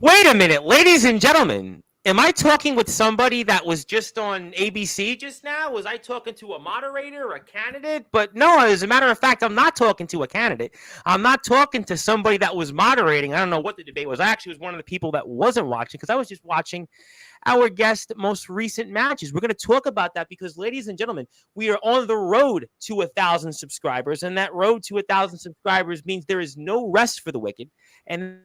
Wait a minute, ladies and gentlemen. Am I talking with somebody that was just on ABC just now? Was I talking to a moderator or a candidate? But no, as a matter of fact, I'm not talking to a candidate. I'm not talking to somebody that was moderating. I don't know what the debate was. I actually was one of the people that wasn't watching because I was just watching our guest most recent matches. We're going to talk about that because, ladies and gentlemen, we are on the road to 1,000 subscribers, and that road to 1,000 subscribers means there is no rest for the wicked. And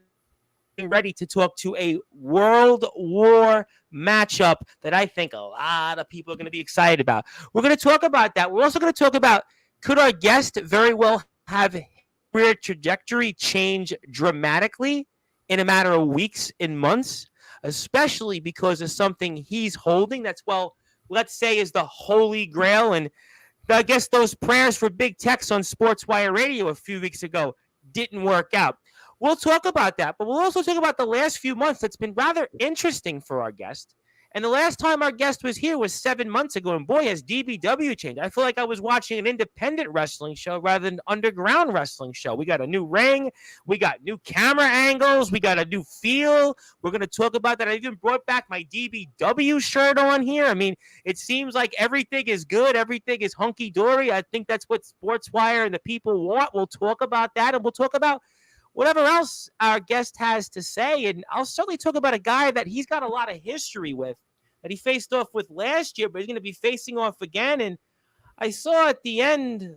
ready to talk to a World War matchup that I think a lot of people are going to be excited about. We're going to talk about that. We're also going to talk about could our guest very well have career trajectory change dramatically in a matter of weeks and months, especially because of something he's holding that's, well, let's say is the holy grail. And I guess those prayers for Big Tex on Sportswire Radio a few weeks ago didn't work out. We'll talk about that, but we'll also talk about the last few months that's been rather interesting for our guest. And the last time our guest was here was 7 months ago, and boy, has DBW changed. I feel like I was watching an independent wrestling show rather than an underground wrestling show. We got a new ring, we got new camera angles, we got a new feel. We're going to talk about that. I even brought back my DBW shirt on here. I mean, it seems like everything is good, everything is hunky-dory. I think that's what Sportswire and the people want. We'll talk about that, and we'll talk about whatever else our guest has to say. And I'll certainly talk about a guy that he's got a lot of history with, that he faced off with last year, but he's going to be facing off again. And I saw at the end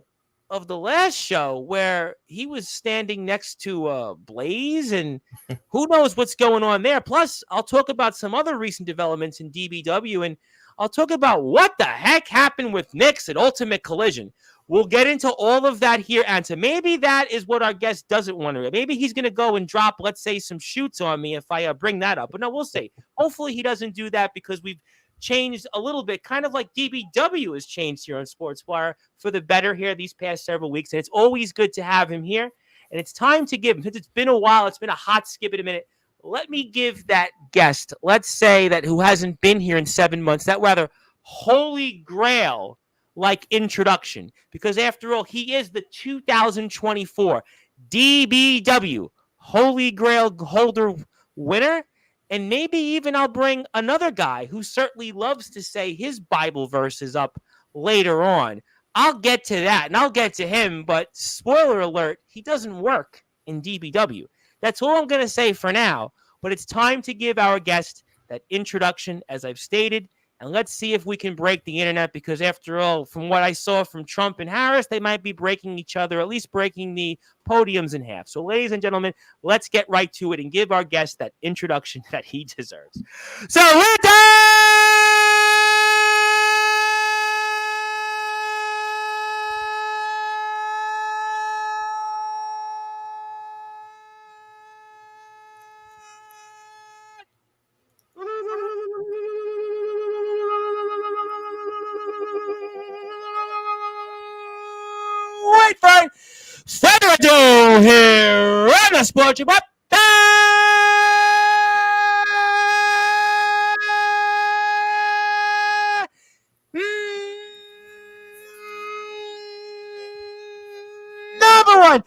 of the last show where he was standing next to Blaze, and who knows what's going on there. Plus, I'll talk about some other recent developments in DBW, and I'll talk about what the heck happened with Nix at Ultimate Collision. We'll get into all of that here, Anta. Maybe that is what our guest doesn't want to do. Maybe he's going to go and drop, let's say, some shoots on me if I bring that up. But no, we'll see. Hopefully he doesn't do that because we've changed a little bit, kind of like DBW has changed here on Sportswire for the better here these past several weeks. And it's always good to have him here. And it's time to give him, since it's been a while, it's been a hot skip in a minute. Let me give that guest, let's say that who hasn't been here in 7 months, that rather holy grail like introduction, because after all, he is the 2024 DBW Holy Grail holder winner. And maybe even I'll bring another guy who certainly loves to say his Bible verses up later on. I'll get to that, and I'll get to him, but spoiler alert, he doesn't work in DBW. That's all I'm going to say for now, but it's time to give our guest that introduction, as I've stated. And let's see if we can break the internet, because after all, from what I saw from Trump and Harris, they might be breaking each other, at least breaking the podiums in half. So, ladies and gentlemen, let's get right to it and give our guest that introduction that he deserves. So, with further ado, here on the Sports Wire. Number one,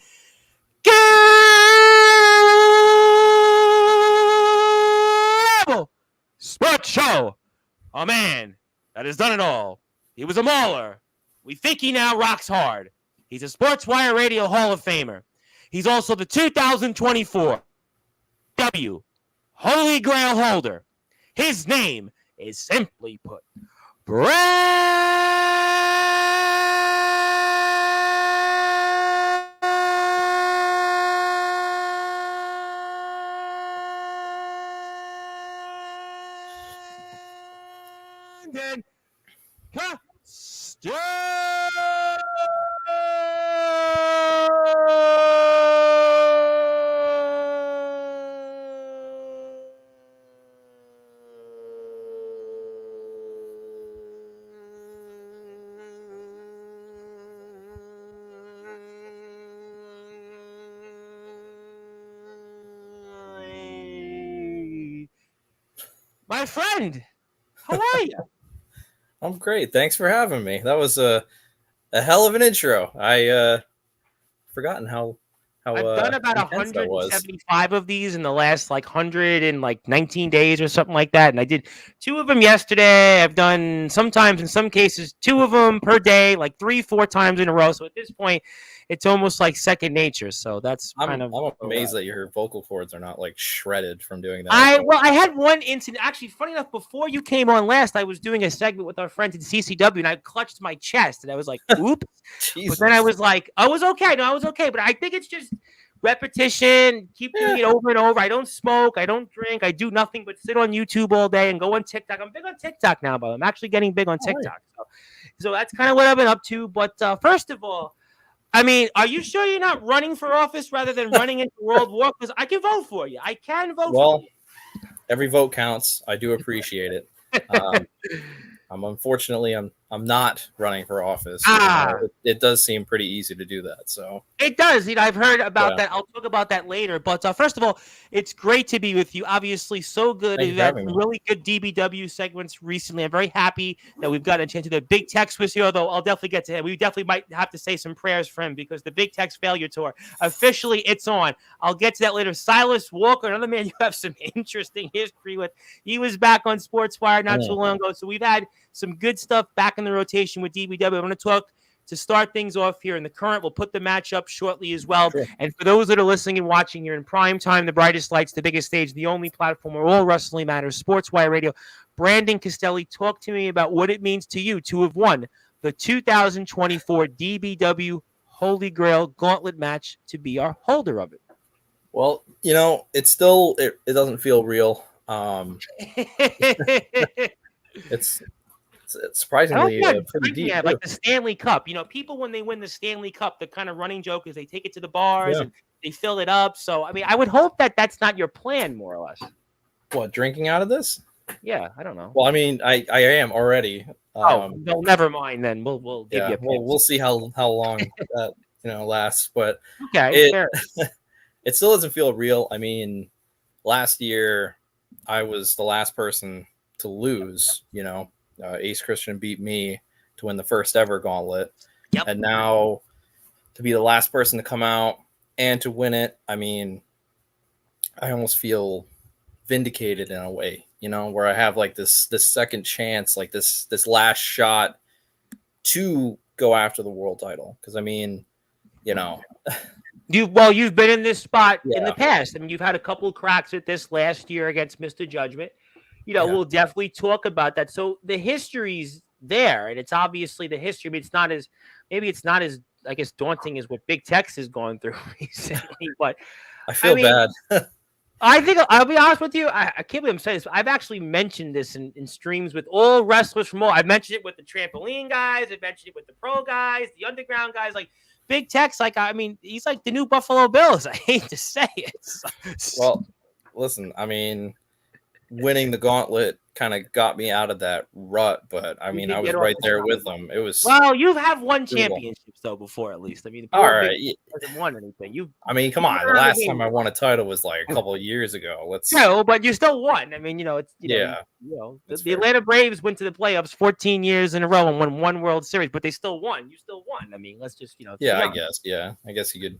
Cable Sports Show. A man that has done it all. He was a mauler. We think he now rocks hard. He's a Sportswire Radio Hall of Famer. He's also the 2024 W Holy Grail holder. His name is simply put Brandon Castelli. My friend, how are you? I'm great. Thanks for having me. That was a hell of an intro. I forgotten how I've done about intense that was. 175 of these in the last 100 and 19 days or something like that. And I did 2 of them yesterday. I've done sometimes in some cases 2 of them per day, 3-4 times in a row. So at this point, it's almost like second nature. So that's kind of. I'm amazed that your vocal cords are not shredded from doing that. I had one incident. Actually, funny enough, before you came on last, I was doing a segment with our friends at CCW, and I clutched my chest, and I was like, "Oops!" But then I was like, "I was okay. No, I was okay." But I think it's just repetition. Keep doing it over and over. I don't smoke. I don't drink. I do nothing but sit on YouTube all day and go on TikTok. I'm big on TikTok now, but I'm actually getting big on TikTok. Right. So that's kind of what I've been up to. But first of all, I mean, are you sure you're not running for office rather than running into World War? Because I can vote for you. I can vote for you. Every vote counts. I do appreciate it. Unfortunately, I'm not running for office. It does seem pretty easy to do that. So it does. I've heard about that. I'll talk about that later. But first of all, it's great to be with you. Obviously, so good. We've had some really good DBW segments recently. I'm very happy that we've gotten a chance to do. Big Tex was here, though. I'll definitely get to him. We definitely might have to say some prayers for him because the Big Tex failure tour officially it's on. I'll get to that later. Silas Walker, another man you have some interesting history with. He was back on Sportswire not too long ago. So we've had some good stuff back in the rotation with DBW. I'm going to talk to start things off here in the current. We'll put the match up shortly as well. Sure. And for those that are listening and watching, you're in prime time, the brightest lights, the biggest stage, the only platform where all wrestling matters, Sportswire Radio. Brandon Castelli, talk to me about what it means to you to have won the 2024 DBW Holy Grail Gauntlet match to be our holder of it. Well, it's still, it doesn't feel real. It's surprisingly pretty deep. Yeah, like the Stanley Cup. People when they win the Stanley Cup, the kind of running joke is they take it to the bars and they fill it up. So, I mean, I would hope that that's not your plan, more or less. What, drinking out of this? Yeah, I don't know. Well, I mean, I am already. No, never mind. Then we'll give you. We'll see how long that lasts. But okay, it still doesn't feel real. I mean, last year I was the last person to lose. Ace Christian beat me to win the first ever gauntlet. Yep. And now to be the last person to come out and to win it, I mean, I almost feel vindicated in a way, where I have this second chance, this last shot to go after the world title. Because I mean, you've been in this spot in the past. I mean, you've had a couple of cracks at this last year against Mr. Judgment. We'll definitely talk about that. So the history's there, and it's obviously the history. I mean, it's not as I guess daunting as what Big Tex has gone through recently. But I feel bad. I think I'll be honest with you. I can't believe I'm saying this. But I've actually mentioned this in streams with all wrestlers from all. I've mentioned it with the trampoline guys. I've mentioned it with the pro guys, the underground guys. Like Big Tex, I mean, he's like the new Buffalo Bills. I hate to say it. Well, listen, I mean, winning the gauntlet kind of got me out of that rut, but I mean, I was right there with them. It was you have won championships though before, at least. I mean, all right, hasn't won anything. I mean, come on. The last time I won a title was a couple of years ago. No, but you still won. I mean, it's the Atlanta Braves went to the playoffs 14 years in a row and won one World Series, but they still won. You still won. I mean, let's just I guess you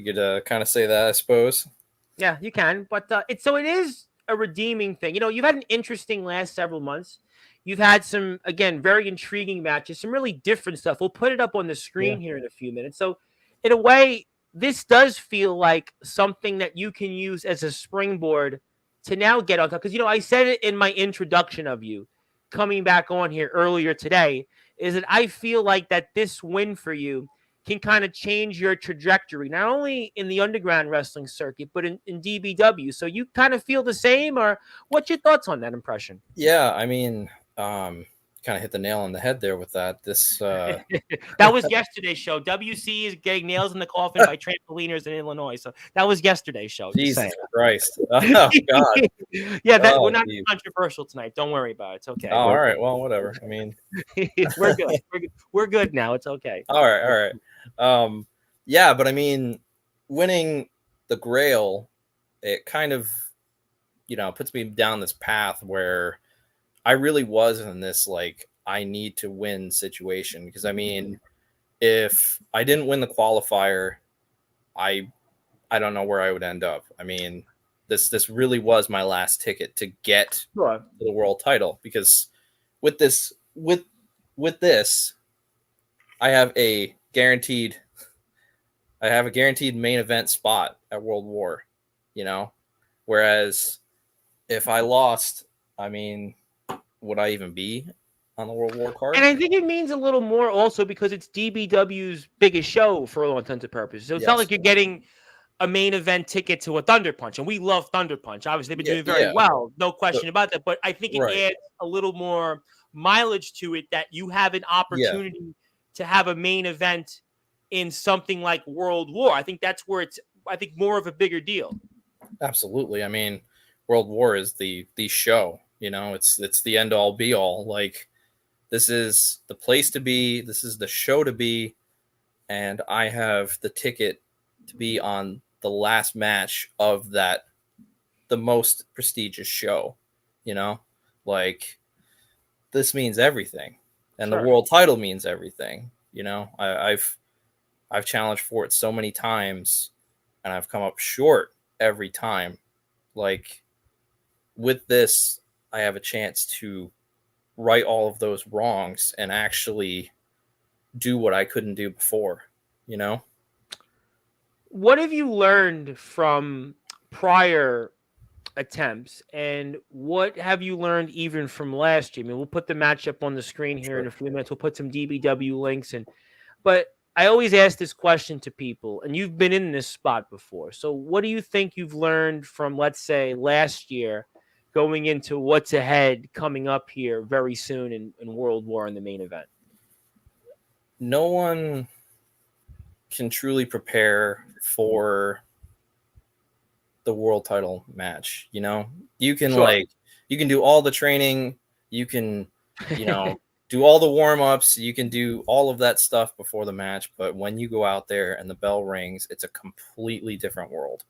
could kind of say that, I suppose. Yeah, you can, but it is a redeeming thing. You've had an interesting last several months. You've had some, again, very intriguing matches, some really different stuff. We'll put it up on the screen here in a few minutes. So in a way, this does feel like something that you can use as a springboard to now get on top. Because, I said it in my introduction of you coming back on here earlier today, is that I feel like that this win for you can kind of change your trajectory, not only in the underground wrestling circuit, but in DBW. So you kind of feel the same, or what's your thoughts on that impression? Yeah, I mean, kind of hit the nail on the head there with that. That was yesterday's show. WC is getting nails in the coffin by trampoliners in Illinois. So that was yesterday's show. Jesus Christ. Oh, God. We're not controversial tonight. Don't worry about it. It's okay. Oh, all right. Well, whatever. I mean, we're good. We're good now. It's okay. All right. But I mean, winning the Grail, it kind of, puts me down this path where I really was in this, I need to win situation. Because I mean, if I didn't win the qualifier, I I don't know where I would end up. I mean, this really was my last ticket to get Sure. to the world title, because with this, I have a guaranteed main event spot at World War, you know? Whereas if I lost, I mean, would I even be on the World War card? And I think it means a little more also because it's DBW's biggest show for all intents and purposes. So it's not Yes. like you're getting a main event ticket to a Thunder Punch, and we love Thunder Punch. Obviously, they've been doing very well, no question about that. But I think it adds a little more mileage to it that you have an opportunity to have a main event in something like World War. I think that's where it's, I think, more of a bigger deal. Absolutely. I mean, World War is the show. You know, it's the end all be all. Like, this is the place to be. This is the show to be, and I have the ticket to be on the last match of the most prestigious show. You know, like, this means everything, and the world title means everything. You know, I've challenged for it so many times, and I've come up short every time. Like, with this, I have a chance to right all of those wrongs and actually do what I couldn't do before, you know? What have you learned from prior attempts, and what have you learned even from last year? I mean, we'll put the matchup on the screen here in a few minutes. We'll put some DBW links in, but I always ask this question to people, and you've been in this spot before. So what do you think you've learned from, let's say, last year going into what's ahead coming up here very soon in World War in the main event? No one can truly prepare for the world title match. You know, you can you can do all the training, you can, you know, do all the warm-ups, you can do all of that stuff before the match, but when you go out there and the bell rings, it's a completely different world.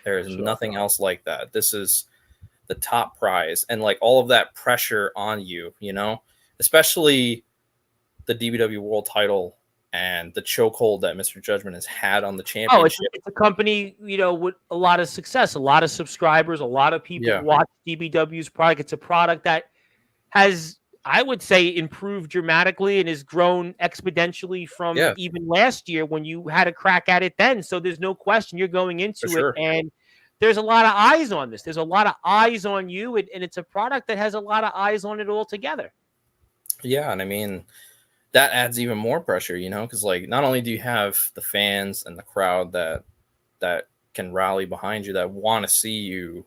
There is nothing else like that. This is the top prize, and like all of that pressure on you, you know, especially the DBW world title and the chokehold that Mr. Judgment has had on the championship. Oh, it's a company, you know, with a lot of success, a lot of subscribers, a lot of people watch DBW's product. It's a product that has, I would say, improved dramatically and has grown exponentially from even last year when you had a crack at it then. So there's no question you're going into it, and there's a lot of eyes on this. There's a lot of eyes on you, and it's a product that has a lot of eyes on it all together. Yeah, and I mean, that adds even more pressure, you know, because like not only do you have the fans and the crowd that can rally behind you, that want to see you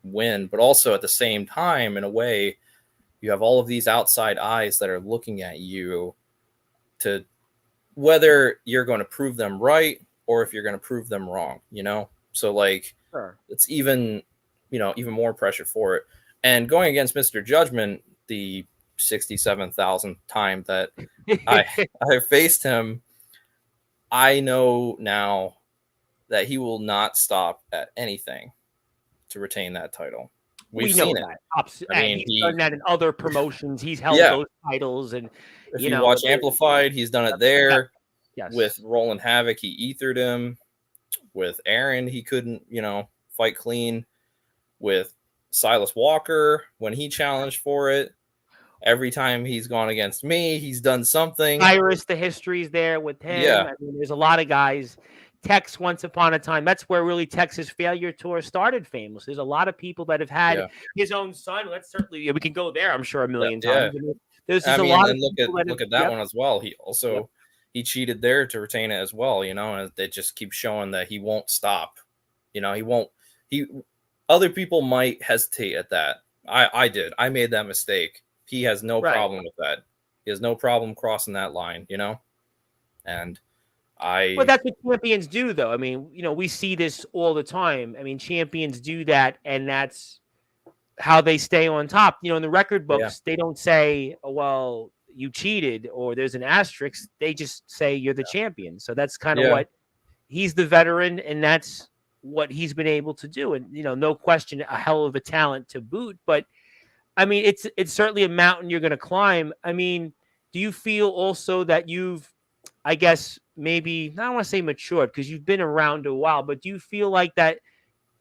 win, but also at the same time, in a way, you have all of these outside eyes that are looking at you to whether you're going to prove them right or if you're going to prove them wrong, you know? So like, it's even, you know, even more pressure for it. And going against Mr. Judgment, the 67,000th time that I faced him, I know now that he will not stop at anything to retain that title. We've seen it. I mean, he's done that in other promotions. He's held those titles, and if you watch Amplified, he's done it there. With Roland Havoc, he ethered him. With Aaron, he couldn't, you know, fight clean. With Silas Walker, when he challenged for it, every time he's gone against me, he's done something. Iris, the history's there with him. Yeah. I mean, there's a lot of guys. Tex, once upon a time, that's where really Tex's failure tour started famous. There's a lot of people that have had his own son. Let's certainly, we can go there, I'm sure, a million times. There's just a lot of look at that one as well. He also he cheated there to retain it as well, you know, and they just keep showing that he won't stop. You know, other people might hesitate at that. I did. I made that mistake. He has no problem with that. He has no problem crossing that line, you know? And But that's what champions do, though. I mean, you know, we see this all the time. I mean, champions do that, and that's how they stay on top. You know, in the record books, they don't say, oh, well, you cheated, or there's an asterisk. They just say you're the champion. So that's kind of what he's the veteran, and that's what he's been able to do. And, you know, no question, a hell of a talent to boot. But I mean, it's certainly a mountain you're going to climb. I mean, do you feel also that you've I guess maybe I don't want to say matured because you've been around a while, but do you feel like that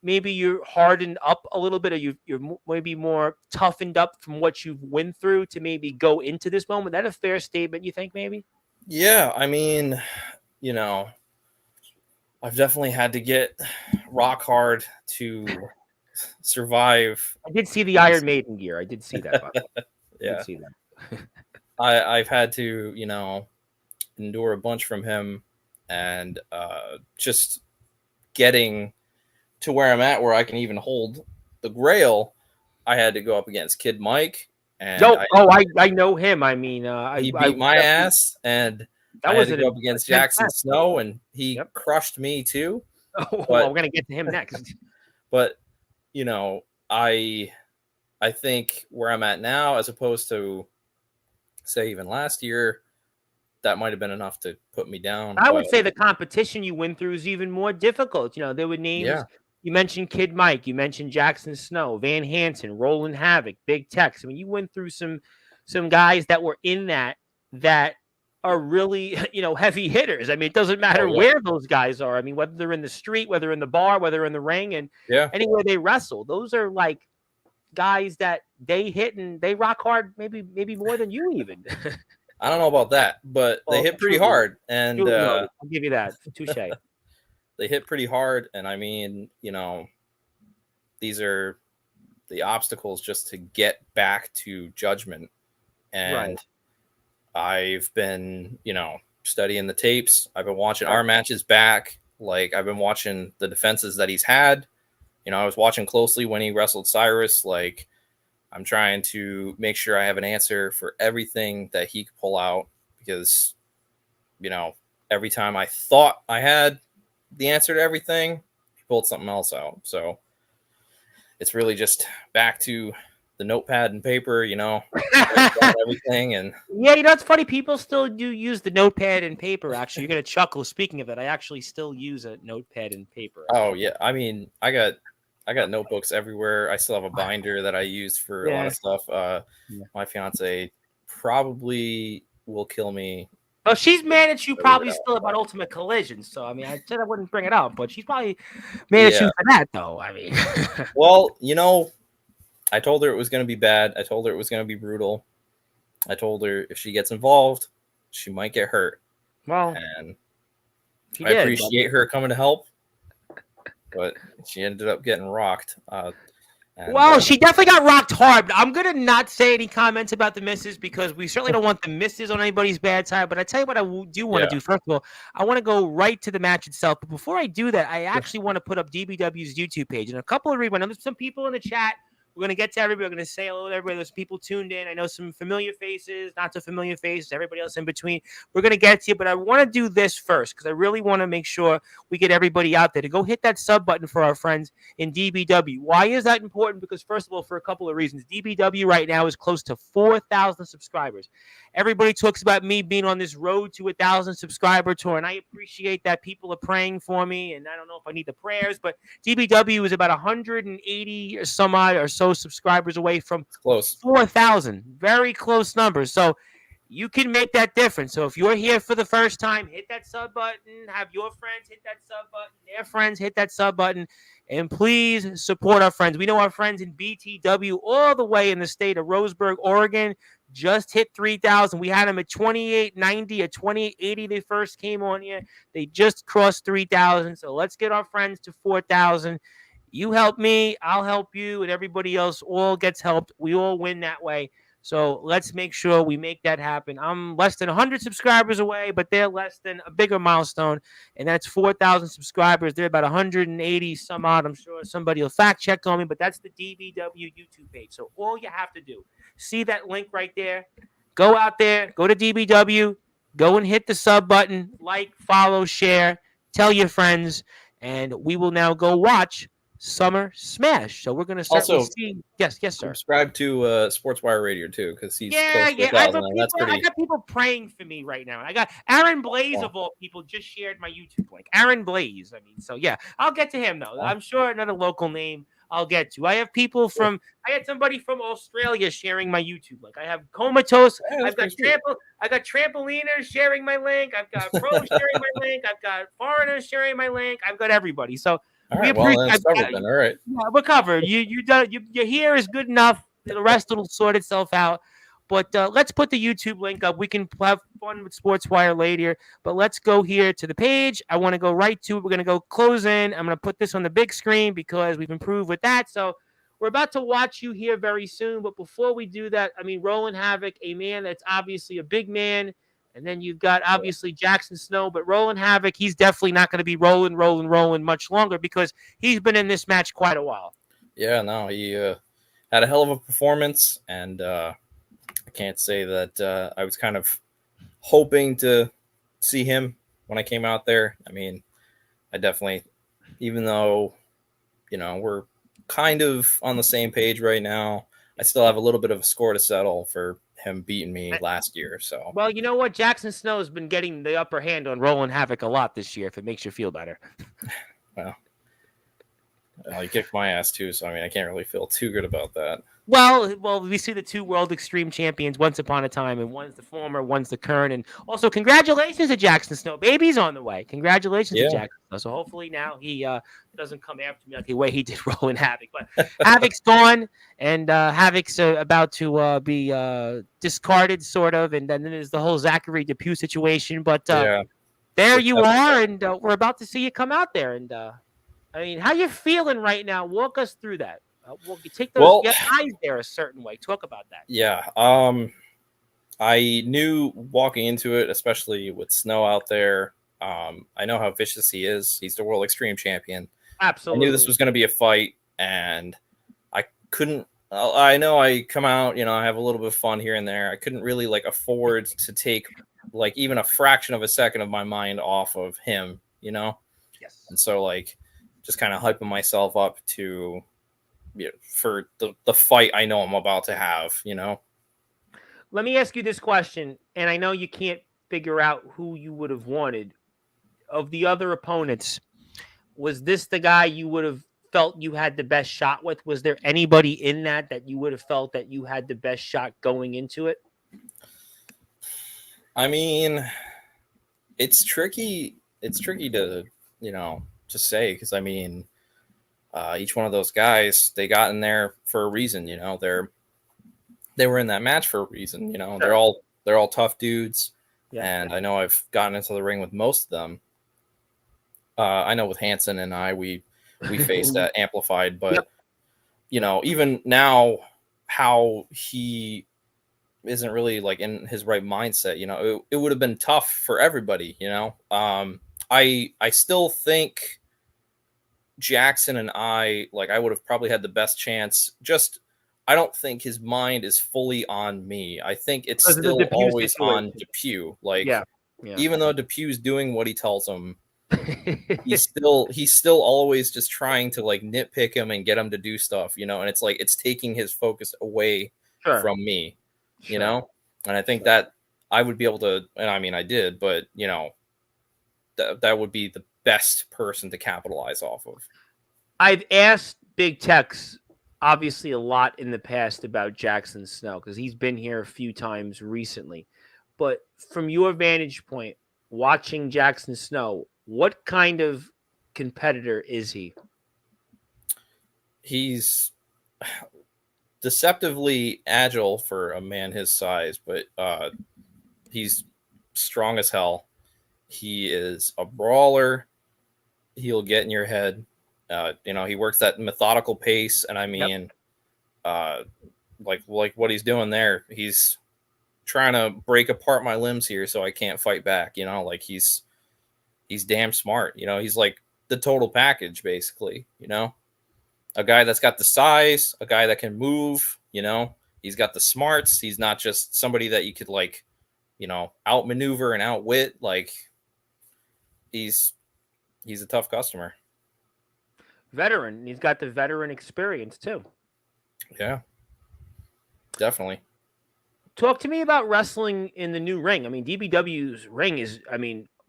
maybe you're hardened up a little bit, or you're maybe more toughened up from what you've went through to maybe go into this moment? Is that a fair statement? You think maybe? Yeah, I mean, you know, I've definitely had to get rock hard to survive. I did see the Iron Maiden gear. I did see that, by the way. I did Yeah, see that. I've had to, endure a bunch from him, and just getting to where I'm at, where I can even hold the Grail. I had to go up against Kid Mike, and Yo, I know him. I mean, he I beat my definitely ass, and that I had was to an go up against intense Jackson match. Snow, and he Yep. crushed me too. Oh, But we're gonna get to him next. but you know, I think where I'm at now, as opposed to say even last year, that might have been enough to put me down. I But would say the competition you went through is even more difficult. There were yeah, names. You mentioned Kid Mike. You mentioned Jackson Snow, Van Hansen, Roland Havoc, Big Tex. I mean, you went through some guys that were in that are really heavy hitters. I mean, it doesn't oh matter yeah, where those guys are. I mean, whether they're in the street, whether they're in the bar, whether they're in the ring, and yeah. anywhere they wrestle, those are like guys that they hit and they rock hard, maybe more than you even. I don't know about that, but they Well, hit pretty truly, hard, and truly noted. I'll give you that. Touche. they hit pretty hard. And I mean, these are the obstacles just to get back to Judgment. Right. And I've been, studying the tapes. I've been watching our matches back. Like, I've been watching the defenses that he's had. I was watching closely when he wrestled Cyrus. Like, I'm trying to make sure I have an answer for everything that he could pull out, because, every time I thought I had the answer to everything, he pulled something else out. So it's really just back to the notepad and paper, everything. And Yeah, it's funny. People still do use the notepad and paper. Actually, you're gonna chuckle. Speaking of it, I actually still use a notepad and paper. oh Actually. yeah, I mean, I got notebooks everywhere. I still have a binder that I use for a lot Yeah. of stuff. Yeah. My fiance probably will kill me. Well, she's mad at you I leave it probably out. still about Ultimate Collision. So I mean, I said I wouldn't bring it up, but she's probably mad at Yeah. you for that, though. I mean, Well, I told her it was going to be bad. I told her it was going to be brutal. I told her if she gets involved, she might get hurt. well, And she I did. appreciate her coming to help, but she ended up getting rocked. Well, she definitely got rocked hard. But I'm gonna not say any comments about the misses because we certainly don't want the misses on anybody's bad side. But I tell you what, I do want to do. First of all, I want to go right to the match itself. But before I do that, I actually want to put up DBW's YouTube page and a couple of reasons. I know there's some people in the chat. We're gonna get to everybody. We're gonna say hello to everybody. There's people tuned in. I know some familiar faces, not so familiar faces. Everybody else in between. We're gonna get to you, but I want to do this first because I really want to make sure we get everybody out there to go hit that sub button for our friends in DBW. Why is that important? Because first of all, for a couple of reasons, DBW right now is close to 4,000 subscribers. Everybody talks about me being on this road to 1,000 subscriber tour, and I appreciate that people are praying for me. And I don't know if I need the prayers, but DBW is about 180 or some odd or so subscribers away from close 4,000. Very close numbers. So you can make that difference. So if you're here for the first time, hit that sub button. Have your friends hit that sub button. Their friends hit that sub button. And please support our friends. We know our friends in BTW all the way in the state of Roseburg, Oregon, just hit 3,000. We had them at 2890 or 2880. They first came on here. They just crossed 3,000. So let's get our friends to 4,000. You help me, I'll help you, and everybody else all gets helped. We all win that way. So let's make sure we make that happen. I'm less than 100 subscribers away, but they're less than a bigger milestone, and that's 4,000 subscribers. They're about 180 some odd. I'm sure somebody will fact check on me, but that's the DBW YouTube page. So all you have to do, see that link right there, go out there, go to DBW, go and hit the sub button, like, follow, share, tell your friends, and we will now go watch Summer Smash. So we're going to start Also, see. Yes, sir. subscribe to Sportswire Radio too, because he's Yeah. close to 1,000. That's I pretty. got people praying for me right now. I got Aaron Blaze of all people just shared my YouTube link. Aaron Blaze. I mean, so yeah, I'll get to him though. I'm sure another local name I'll get to. I had somebody from Australia sharing my YouTube link. I have Comatose. Yeah, that's pretty sweet. I got trampoliners sharing my link. I've got pros sharing my link. I've got foreigners sharing my link. I've got everybody. So All we right, well, appreciate. then it's covered then. All right. Yeah, we're covered. You're here is good enough. The rest will sort itself out. But let's put the YouTube link up. We can have fun with Sportswire later. But let's go here to the page. I want to go right to it. We're going to go close in. I'm going to put this on the big screen because we've improved with that. So we're about to watch you here very soon. But before we do that, I mean, Roland Havoc, a man that's obviously a big man. And then you've got obviously Jackson Snow. But Roland Havoc, he's definitely not going to be rolling much longer because he's been in this match quite a while. Yeah, no, he had a hell of a performance. And I can't say that I was kind of hoping to see him when I came out there. I mean, I definitely, even though, we're kind of on the same page right now, I still have a little bit of a score to settle for him beating me last year. So, well, you know what? Jackson Snow has been getting the upper hand on Roland Havoc a lot this year, if it makes you feel better. Well, he kicked my ass too, so I mean, I can't really feel too good about that. Well, we see the two World Extreme champions once upon a time, and one's the former, one's the current. And also, congratulations to Jackson Snow. Baby's on the way. Congratulations to Jackson Snow. So hopefully now he doesn't come after me like the way he did Roland Havoc. But Havoc's gone, and Havoc's about to be discarded, sort of. And then there's the whole Zachary Depew situation. But there you are, and we're about to see you come out there. And I mean, how you feeling right now? Walk us through that. Well, you take those eyes there a certain way. Talk about that. Yeah. I knew walking into it, especially with Snow out there, I know how vicious he is. He's the World Extreme Champion. Absolutely. I knew this was going to be a fight, and I couldn't. I know I come out, I have a little bit of fun here and there. I couldn't really afford to take even a fraction of a second of my mind off of him, Yes. And so just kind of hyping myself up to. For the fight I know I'm about to have, Let me ask you this question, and I know you can't figure out who you would have wanted. Of the other opponents, was this the guy you would have felt you had the best shot with? Was there anybody in that you would have felt that you had the best shot going into it? I mean, it's tricky. It's tricky to, to say, because I mean, each one of those guys, they got in there for a reason, they were in that match for a reason, they're all tough dudes. And I know I've gotten into the ring with most of them. I know with Hansen and we faced that Amplified, but even now, how he isn't really in his right mindset, it would have been tough for everybody, I still think Jackson and I would have probably had the best chance. Just, I don't think his mind is fully on me. I think it's still always on Depew. Even though Depew's doing what he tells him, he's still always just trying to nitpick him and get him to do stuff, and it's it's taking his focus away from me, and I think that I would be able to, and I mean, I did, but that would be the best person to capitalize off of. I've asked Big Tex obviously a lot in the past about Jackson Snow because he's been here a few times recently. But from your vantage point, watching Jackson Snow, what kind of competitor is he? He's deceptively agile for a man his size, but he's strong as hell. He is a brawler. He'll get in your head. He works that methodical pace, and I mean, like what he's doing there, he's trying to break apart my limbs here so I can't fight back. He's damn smart. He's the total package, basically. A guy that's got the size, a guy that can move. He's got the smarts. He's not just somebody that you could outmaneuver and outwit. He's a tough customer. Veteran. He's got the veteran experience too. Yeah, definitely. Talk to me about wrestling in the new ring. I mean, DBW's ring is,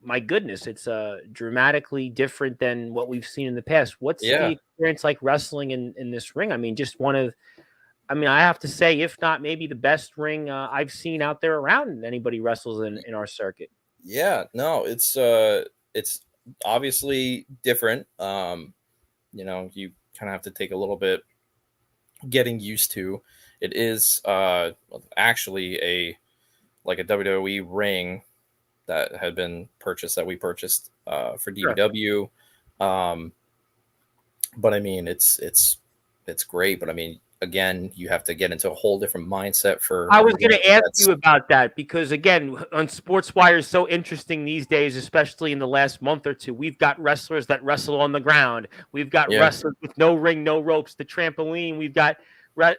my goodness, it's dramatically different than what we've seen in the past. What's the Yeah. experience like wrestling in this ring? I mean, just one of, I mean, I have to say, if not maybe the best ring I've seen out there around anybody wrestles in our circuit. Yeah, no, it's obviously different. You kind of have to take a little bit getting used to. It is actually a WWE ring that had been purchased that we purchased for Sure. DBW. But I mean, it's great. But I mean, again, you have to get into a whole different mindset for. I was going to ask you about that because, again, on Sportswire is so interesting these days, especially in the last month or two. We've got wrestlers that wrestle on the ground. We've got wrestlers with no ring, no ropes, the trampoline. We've got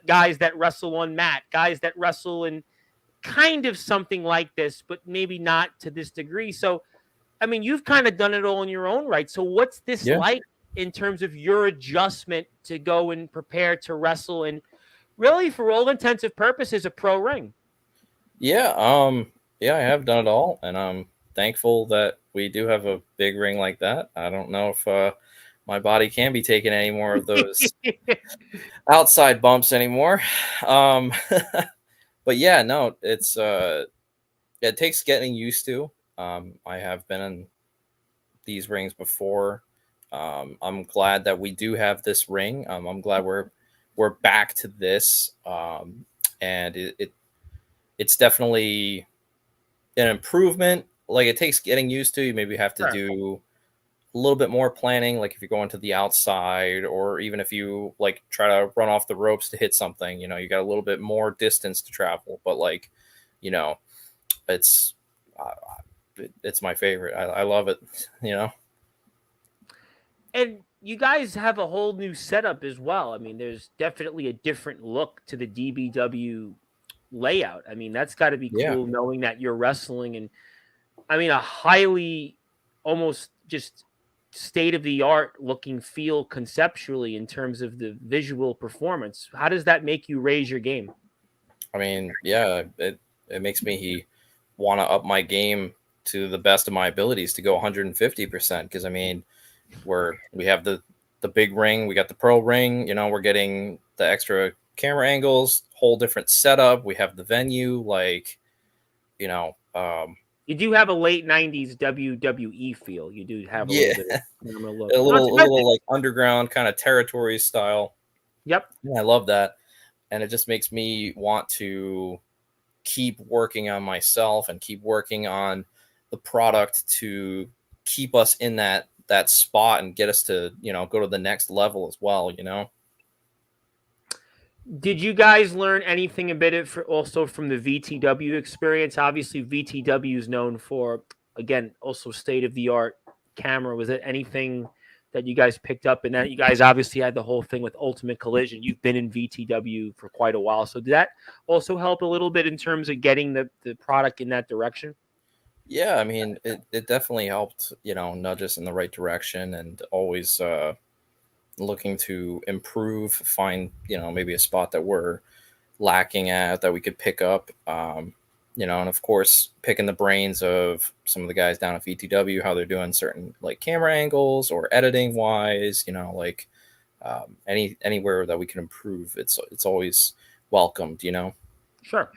guys that wrestle on mat, guys that wrestle in kind of something like this, but maybe not to this degree. So, I mean, you've kind of done it all in your own right. So what's this like in terms of your adjustment to go and prepare to wrestle in really, for all intensive purposes, a pro ring? Yeah, I have done it all, and I'm thankful that we do have a big ring like that. I don't know if my body can be taking any more of those outside bumps anymore. But yeah, no, it takes getting used to. I have been in these rings before. I'm glad that we do have this ring. I'm glad we're back to this, and it's definitely an improvement. Like, it takes getting used to. You maybe have to do a little bit more planning, like if you're going to the outside, or even if you like try to run off the ropes to hit something, you got a little bit more distance to travel. But like, it's it's my favorite. I love it. And you guys have a whole new setup as well. I mean, there's definitely a different look to the DBW layout. I mean, that's got to be cool knowing that you're wrestling in, I mean, a highly almost just state of the art looking feel conceptually in terms of the visual performance. How does that make you raise your game? I mean, yeah, it makes me want to up my game to the best of my abilities to go 150%. Because I mean, we have the big ring, we got the pro ring, we're getting the extra camera angles, whole different setup. We have the venue, like, you do have a late 90s WWE feel. You do have a little bit of camera look. a little like underground kind of territory style. Yep. And I love that. And it just makes me want to keep working on myself and keep working on the product to keep us in that spot and get us to, go to the next level as well, Did you guys learn anything a bit also from the VTW experience? Obviously, VTW is known for, again, also state-of-the-art camera. Was it anything that you guys picked up in that? You guys obviously had the whole thing with Ultimate Collision. You've been in VTW for quite a while. So did that also help a little bit in terms of getting the product in that direction? Yeah, I mean, it definitely helped, nudge us in the right direction, and always looking to improve, find, maybe a spot that we're lacking at that we could pick up, and of course, picking the brains of some of the guys down at VTW, how they're doing certain like camera angles or editing wise, like anywhere that we can improve. It's always welcomed, Sure.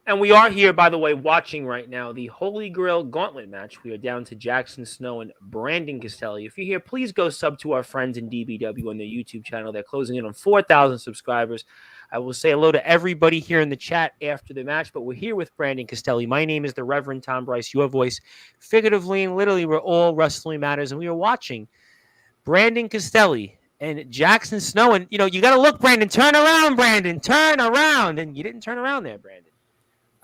And we are here, by the way, watching right now the Holy Grail Gauntlet match. We are down to Jackson Snow and Brandon Castelli. If you're here, please go sub to our friends in DBW on their YouTube channel. They're closing in on 4,000 subscribers. I will say hello to everybody here in the chat after the match, but we're here with Brandon Castelli. My name is the Reverend Tom Bryce, your voice, figuratively and literally. We're all Wrestling Matters, and we are watching Brandon Castelli and Jackson Snow. And, you got to look, Brandon. Turn around, Brandon. Turn around. And you didn't turn around there, Brandon.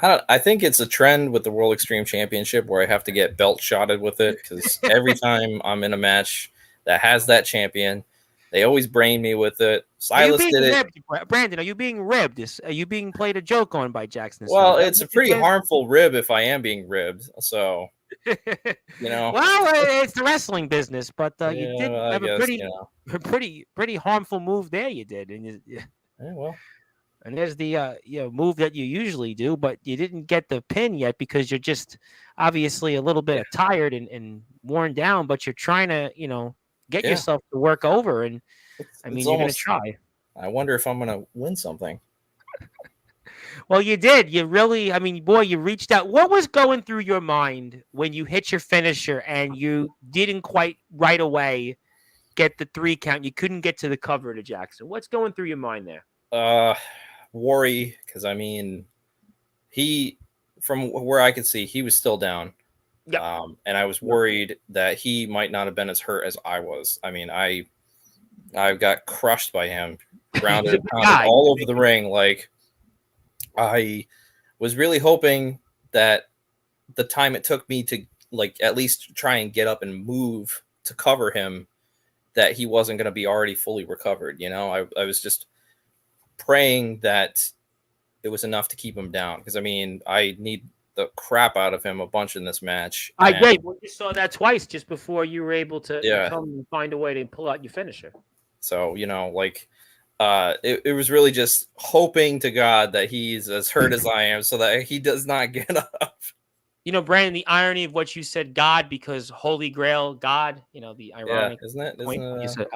I think it's a trend with the World Extreme Championship where I have to get belt shotted with it, because every time I'm in a match that has that champion, they always brain me with it. Silas did it. Ribbed, Brandon, are you being ribbed? Are you being played a joke on by Jackson? Well, it's a pretty harmful rib if I am being ribbed. So, Well, it's the wrestling business, but you did have a pretty harmful move there. You did, and well. And there's the move that you usually do, but you didn't get the pin yet because you're just obviously a little Yeah, bit tired and worn down, but you're trying to, get yeah. yourself to work over. And I It's mean, you're gonna almost. try. I wonder if I'm gonna win something. Well, you did. You really, I mean, boy, you reached out. What was going through your mind when you hit your finisher and you didn't quite right away get the 3 count? You couldn't get to the cover to Jackson. What's going through your mind there? Uh, Worry, because I mean, he, from where I could see, he was still down. Yep. And I was Yep. worried that he might not have been as hurt as I was. I mean, I got crushed by him, He's grounded a and big pounded guy. all over the ring. Like, I was really hoping that the time it took me to like at least try and get up and move to cover him, that he wasn't going to be already fully recovered. I was just praying that it was enough to keep him down, because I mean, I need the crap out of him a bunch in this match. I And did. We just saw that twice just before you were able to yeah, come and find a way to pull out your finisher. so like it was really just hoping to God that he's as hurt as I am, so that he does not get up. Brandon, the irony of what you said, God, because Holy Grail, God, the Yeah, ironic isn't it point. You said,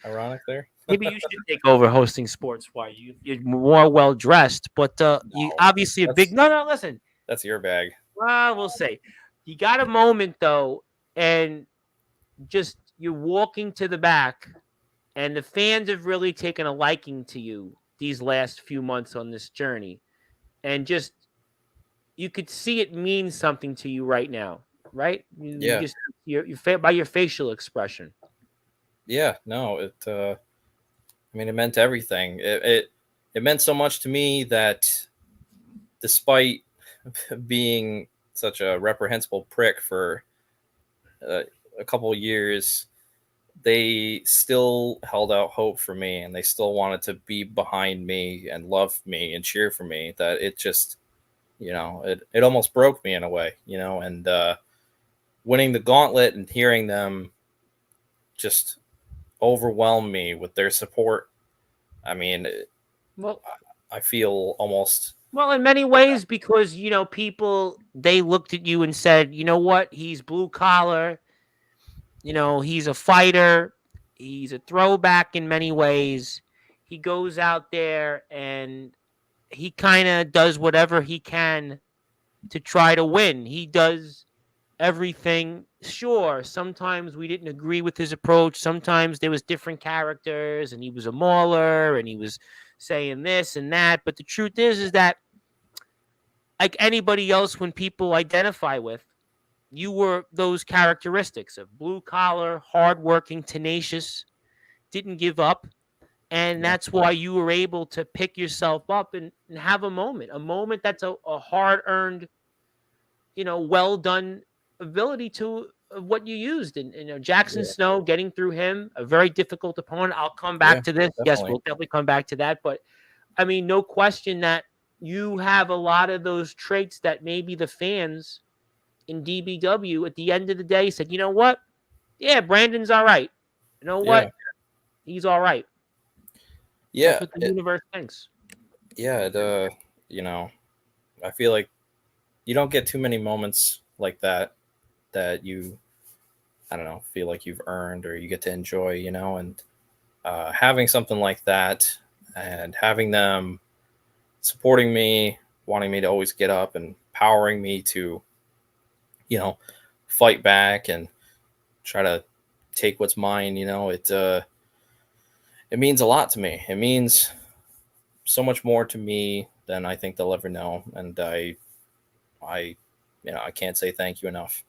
ironic there? maybe you should take over hosting Sportswire. You're more well dressed, but you No, obviously a big. No, listen. that's your bag. We'll say you got a moment though, and just you're walking to the back, and the fans have really taken a liking to you these last few months on this journey, and just you could see it means something to you right now, right? You Yeah. just by your facial expression. Yeah, no, I mean, it meant everything. It meant so much to me that despite being such a reprehensible prick for a couple of years, they still held out hope for me, and they still wanted to be behind me and love me and cheer for me. That it just, it almost broke me in a way, and winning the gauntlet and hearing them just overwhelm me with their support. I mean, Well, I feel almost. Well, in many ways, because people they looked at you and said, you know what, he's blue collar, he's a fighter, he's a throwback in many ways. He goes out there and he kind of does whatever he can to try to win. He does everything. Sure, sometimes we didn't agree with his approach. Sometimes there was different characters, and he was a mauler, and he was saying this and that. But the truth is that like anybody else, when people identify with, you were those characteristics of blue collar, hardworking, tenacious, didn't give up. And that's why you were able to pick yourself up and have a moment that's a hard earned, well done ability to what you used. And Jackson Snow, getting through him, a very difficult opponent. I'll come back to this. Definitely. Yes, we'll definitely come back to that. But I mean, no question that you have a lot of those traits that maybe the fans in DBW at the end of the day said, you know what? Yeah, Brandon's all right. You know what? He's all right. Yeah. That's what the universe thinks. Yeah. I feel like you don't get too many moments like that you, I don't know, feel like you've earned or you get to enjoy, and having something like that and having them supporting me, wanting me to always get up and empowering me to, fight back and try to take what's mine, it means a lot to me. It means so much more to me than I think they'll ever know. And I can't say thank you enough.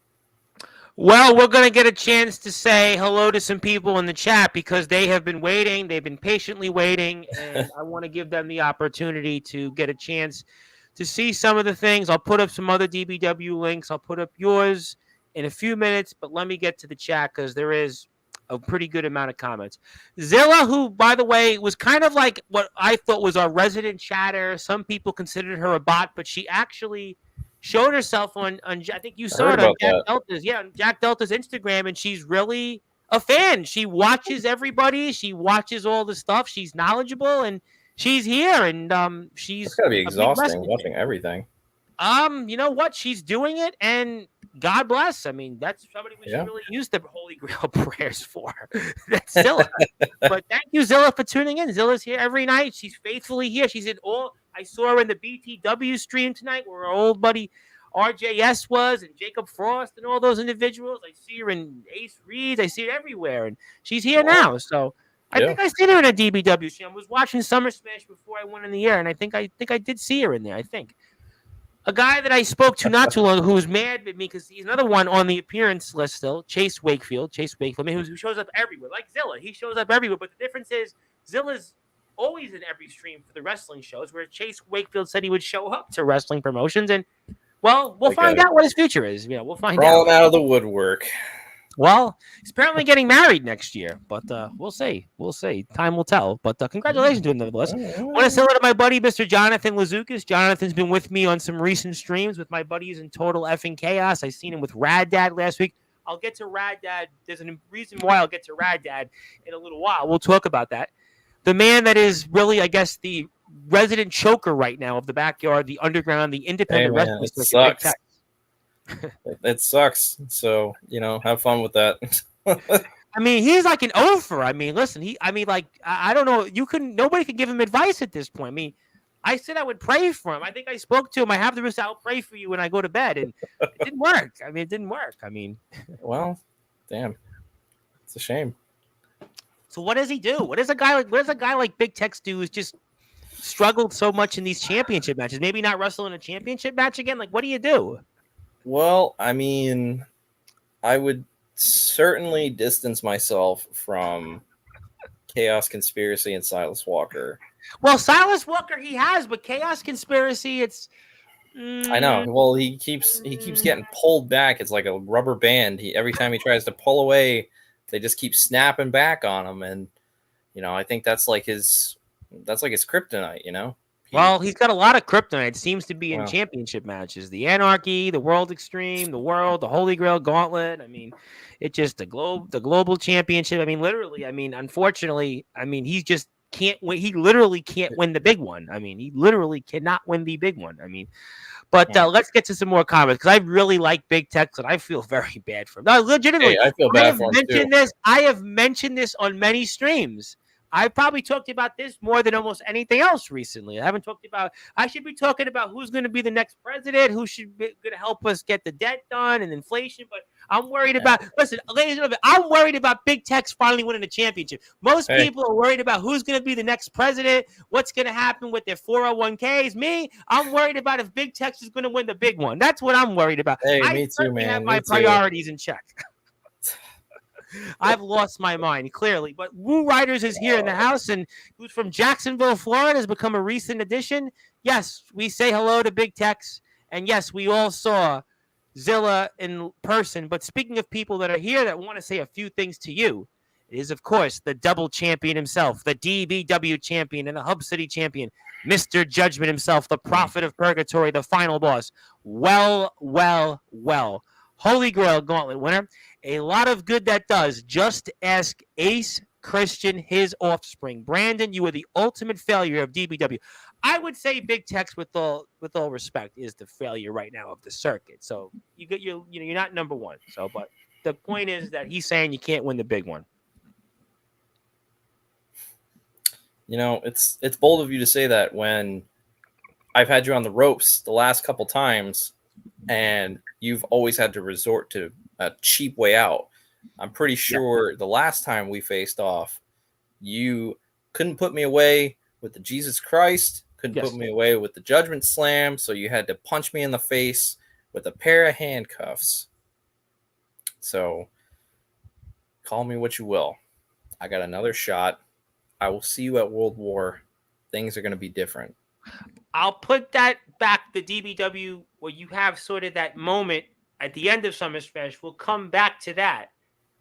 Well, we're going to get a chance to say hello to some people in the chat because they have been waiting. They've been patiently waiting, and I want to give them the opportunity to get a chance to see some of the things. I'll put up some other DBW links. I'll put up yours in a few minutes, but let me get to the chat because there is a pretty good amount of comments. Zilla, who, by the way, was kind of like what I thought was our resident chatter. Some people considered her a bot, but she actually showed herself on I think you saw it on Jack Delta's Instagram, and she's really a fan. She watches everybody. She watches all the stuff. She's knowledgeable, and she's here, and It's she's gotta be a big exhausting wrestling watching fan. everything. You know what? She's doing it, and God bless. I mean, that's somebody we should Yeah. really use the Holy Grail prayers for. That's Zilla. But thank you, Zilla, for tuning in. Zilla's here every night. She's faithfully here. She's in all. I saw her in the BTW stream tonight, where our old buddy RJS was, and Jacob Frost, and all those individuals. I see her in Ace Reeds. I see her everywhere, and she's here now. So I Yeah. think I seen her in a DBW stream. I was watching Summer Smash before I went in the air, and I think I did see her in there. I think. A guy that I spoke to not too long ago who was mad at me because he's another one on the appearance list still, Chase Wakefield. I mean, who shows up everywhere, like Zilla. He shows up everywhere, but the difference is Zilla's always in every stream for the wrestling shows, where Chase Wakefield said he would show up to wrestling promotions. And, well, we'll find out what his future is. You know, we'll find Crawling out. out of the woodwork. Well, he's apparently getting married next year, but we'll see. We'll see. Time will tell. But congratulations to him, nevertheless. I want to say hello to my buddy, Mr. Jonathan Lazukas. Jonathan's been with me on some recent streams with my buddies in Total Effing Chaos. I seen him with Rad Dad last week. I'll get to Rad Dad. There's a reason why I'll get to Rad Dad in a little while. We'll talk about that. The man that is really, I guess, the resident choker right now of the backyard, the underground, the independent wrestling. It sucks. It sucks. So, have fun with that. I mean, he's like an offer. I mean, listen, I don't know. Nobody can give him advice at this point. I mean, I said I would pray for him. I think I spoke to him. I have the risk. I'll pray for you when I go to bed. And it didn't work. I mean, it didn't work. I mean, well, damn. It's a shame. So what does he do? What does a guy like Big Tex do who's just struggled so much in these championship matches? Maybe not wrestle in a championship match again? Like, what do you do? Well, I mean, I would certainly distance myself from Chaos Conspiracy and Silas Walker. Well, Silas Walker he has, but Chaos Conspiracy, it's I know. Well, he keeps getting pulled back. It's like a rubber band. Every time he tries to pull away, they just keep snapping back on him, and I think that's like his kryptonite. Well, he's got a lot of kryptonite. It seems to be in championship matches. The Anarchy, the World Extreme, the Holy Grail Gauntlet. I mean, it's just the global championship. I mean, literally. I mean, unfortunately, I mean, he just can't win. He literally can't win the big one. I mean, he literally cannot win the big one. I mean, but let's get to some more comments because I really like Big Tex and I feel very bad for him. No, legitimately, I feel bad for him too. I have mentioned this on many streams. I probably talked about this more than almost anything else recently. I should be talking about who's going to be the next president, who should be going to help us get the debt done and inflation. But I'm worried about, listen, ladies and gentlemen, I'm worried about Big Tex finally winning the championship. Most people are worried about who's going to be the next president, what's going to happen with their 401ks. Me, I'm worried about if Big Tex is going to win the big one. That's what I'm worried about. Me too, man. I have my priorities in check. I've lost my mind, clearly. But Woo Riders is here in the house, and who's from Jacksonville, Florida, has become a recent addition. Yes, we say hello to Big Tex, and yes, we all saw Zilla in person. But speaking of people that are here that want to say a few things to you, it is, of course, the double champion himself, the DBW champion and the Hub City champion, Mr. Judgment himself, the prophet of purgatory, the final boss. Well. Holy Grail Gauntlet winner. A lot of good that does. Just ask Ace Christian, his offspring. Brandon, you are the ultimate failure of DBW. I would say Big Tex, with all respect, is the failure right now of the circuit. So you're not number one. So, but the point is that he's saying you can't win the big one. It's bold of you to say that when I've had you on the ropes the last couple times, and you've always had to resort to a cheap way out. I'm pretty sure the last time we faced off, you couldn't put me away with the Jesus Christ, couldn't put me away with the Judgment Slam, so you had to punch me in the face with a pair of handcuffs. So, call me what you will. I got another shot. I will see you at World War. Things are going to be different. I'll put that back, the DBW, where you have sort of that moment at the end of Summer Smash. We'll come back to that.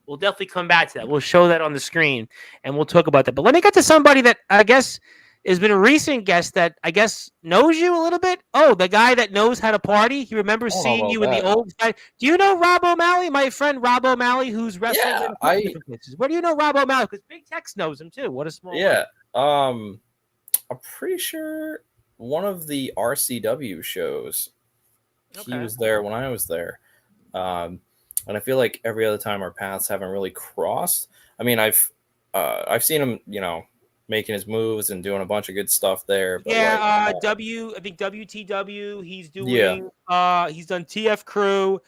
We'll definitely come back to that. We'll show that on the screen, and we'll talk about that. But let me get to somebody that I guess has been a recent guest that I guess knows you a little bit. Oh, the guy that knows how to party. He remembers seeing you in the old side. Do you know Rob O'Malley, my friend Rob O'Malley, who's wrestled in different places? Where do you know Rob O'Malley? Because Big Tex knows him too. What a small world. I I'm pretty sure one of the RCW shows. He Okay. was there when I was there. And I feel like every other time our paths haven't really crossed. I mean, I've seen him, making his moves and doing a bunch of good stuff there. But like, Yeah, I think WTW. yeah, He's done TF Crew.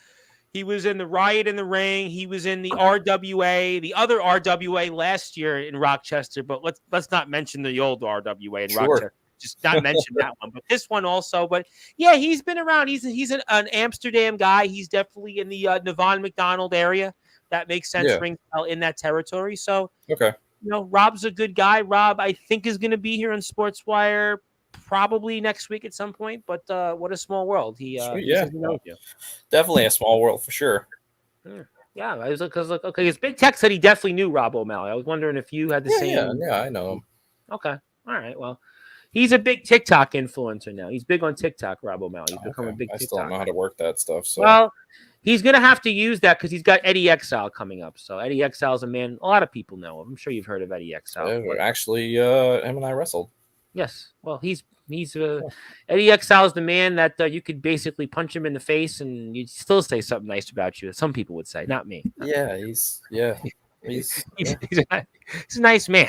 He was in the Riot in the Ring. He was in the RWA, the other RWA last year in Rochester. But let's not mention the old RWA in sure, Rochester. Just not mention that one. But this one also. But yeah, he's been around. He's an Amsterdam guy. He's definitely in the Navon McDonald area. That makes sense. yeah, Rings out in that territory. So okay, Rob's a good guy. Rob, I think, is going to be here on Sportswire probably next week at some point. But what a small world. sweet, He yeah, says he knows you. definitely a small world for sure. Yeah, I was because okay, his big tech said he definitely knew Rob O'Malley. I was wondering if you had the same. Yeah, I know him. Okay, all right. Well, he's a big TikTok influencer now. He's big on TikTok. Rob O'Malley. He's become a big I TikTok. still don't know how to work that stuff. So well, he's gonna have to use that because he's got Eddie Exile coming up. So Eddie Exile is a man a lot of people know of. I'm sure you've heard of Eddie Exile. actually, him and I wrestled. Yes. Well, he's Eddie Exile is the man that you could basically punch him in the face and you'd still say something nice about you. Some people would say, not me. Yeah, he's he's a nice man.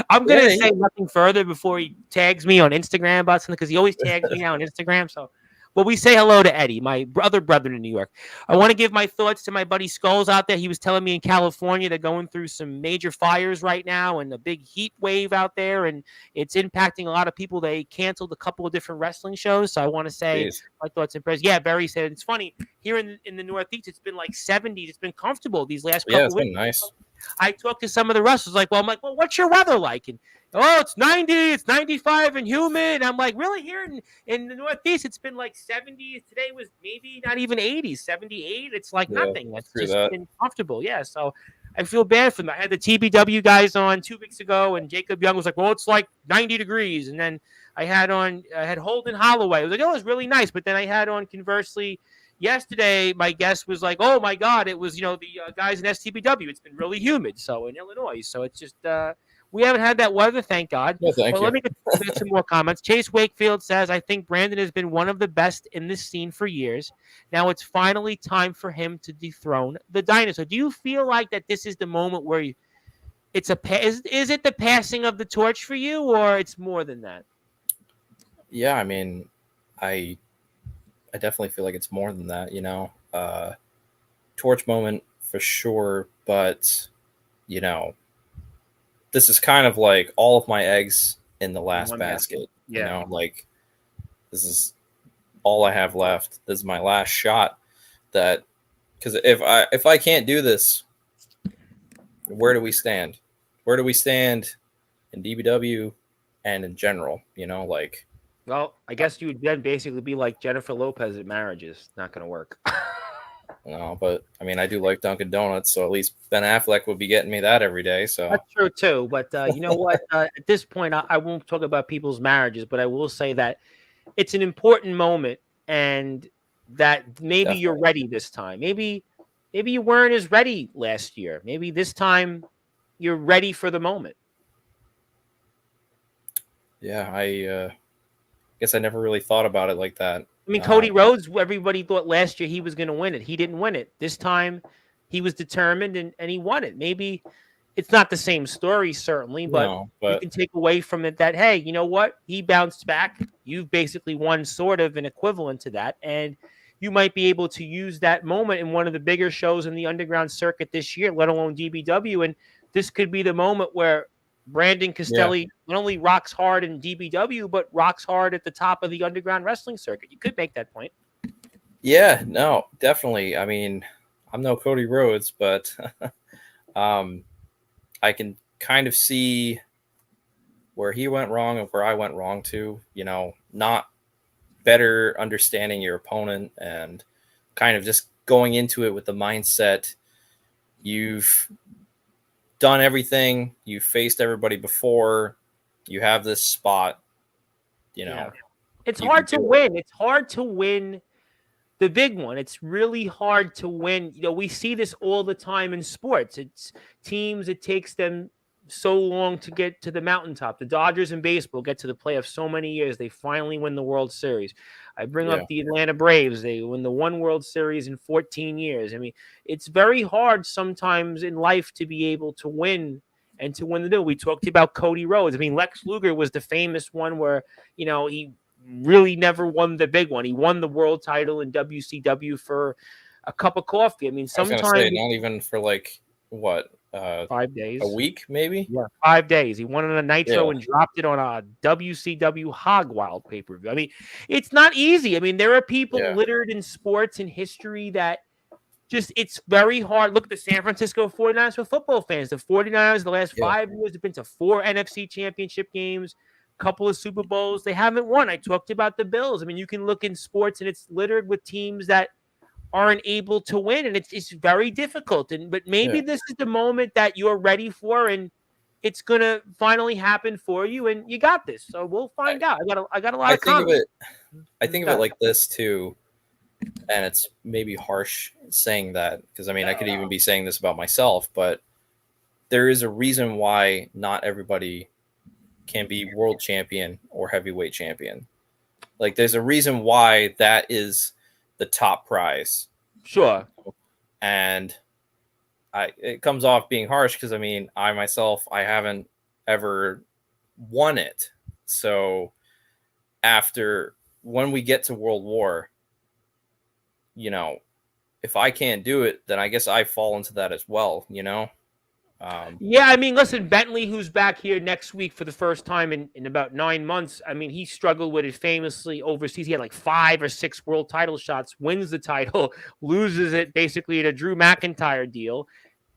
I'm gonna say nothing further before he tags me on Instagram about something because he always tags me now on Instagram. So. Well, we say hello to Eddie, my brother in New York. I want to give my thoughts to my buddy Skulls out there. He was telling me in California they're going through some major fires right now and a big heat wave out there, and it's impacting a lot of people. They canceled a couple of different wrestling shows, so I want to say my thoughts and prayers. Yeah, Barry said it's funny here in the Northeast. It's been like 70s. It's been comfortable these last couple. Yeah, it's been nice. I talked to some of the wrestlers I'm like, well, what's your weather like? And it's 90, it's 95 and humid. And I'm like, really? Here in the Northeast, it's been like 70s. Today was maybe not even 80s, 78. It's like nothing. It's just been comfortable. Yeah. So I feel bad for them. I had the TBW guys on 2 weeks ago, and Jacob Young was like, well, it's like 90 degrees. And then I had Holden Holloway. I was like, it was really nice. But then I had on conversely, yesterday, my guest was like, "Oh my God, it was the guys in STBW. It's been really humid, so in Illinois. So it's just we haven't had that weather, thank God." No, thank you. Let me get some more comments. Chase Wakefield says, "I think Brandon has been one of the best in this scene for years. Now it's finally time for him to dethrone the dinosaur." Do you feel like that this is the moment where is it the passing of the torch for you, or it's more than that? Yeah, I mean, I definitely feel like it's more than that, torch moment for sure. But, this is kind of like all of my eggs in the last basket. Yeah. Like this is all I have left. This is my last shot because if I can't do this, where do we stand? Where do we stand in DBW and in general? Well, I guess you would then basically be like Jennifer Lopez at marriages. Not going to work. No, but I mean, I do like Dunkin' Donuts, so at least Ben Affleck would be getting me that every day. So that's true too. But you know what? At this point, I won't talk about people's marriages, but I will say that it's an important moment, and that maybe you're ready this time. Maybe you weren't as ready last year. Maybe this time you're ready for the moment. Yeah, I guess I never really thought about it like that. I mean, Cody Rhodes, everybody thought last year he was going to win it. He didn't win it. This time he was determined and he won it. Maybe it's not the same story, certainly, but you can take away from it that, hey, you know what? He bounced back. You've basically won sort of an equivalent to that. And you might be able to use that moment in one of the bigger shows in the underground circuit this year, let alone DBW. And this could be the moment where Brandon Castelli not only rocks hard in DBW, but rocks hard at the top of the underground wrestling circuit. You could make that point. Yeah, no, definitely. I mean, I'm no Cody Rhodes, but I can kind of see where he went wrong and where I went wrong too. Not better understanding your opponent and kind of just going into it with the mindset you've done everything, you faced everybody before, you have this spot, It's hard to win. It's hard to win the big one. It's really hard to win. We see this all the time in sports. It's teams, it takes them so long to get to the mountaintop. The Dodgers in baseball get to the playoffs so many years. They finally win the World Series. I bring Yeah. up the Atlanta Braves. They win the one World Series in 14 years. I mean, it's very hard sometimes in life to be able to win and to win the deal. We talked about Cody Rhodes. I mean, Lex Luger was the famous one where, he really never won the big one. He won the world title in WCW for a cup of coffee. I mean, I was going to say, sometimes not even for like, what, 5 days. a week, maybe? Yeah, 5 days. He won it on a Nitro Yeah. and dropped it on a WCW Hog Wild pay-per-view. I mean, it's not easy. I mean, there are people littered in sports and history that it's very hard. Look at the San Francisco 49ers for football fans. The 49ers, the last 5 years, have been to 4 NFC championship games, couple of Super Bowls. They haven't won. I talked about the Bills. I mean, you can look in sports and it's littered with teams that aren't able to win, and it's very difficult. But maybe this is the moment that you're ready for, and it's gonna finally happen for you, and you got this. So we'll find out. I got a lot of comments. I think of it like this too, and it's maybe harsh saying that because I could even be saying this about myself, but there is a reason why not everybody can be world champion or heavyweight champion. Like there's a reason why that is the top prize. Sure. And it comes off being harsh because I myself, I haven't ever won it. So when we get to World War, if I can't do it, then I guess I fall into that as well, Yeah, I mean, listen, Bentley, who's back here next week for the first time in about 9 months, I mean, he struggled with it famously overseas. He had like 5 or 6 world title shots, wins the title, loses it basically in a Drew McIntyre deal,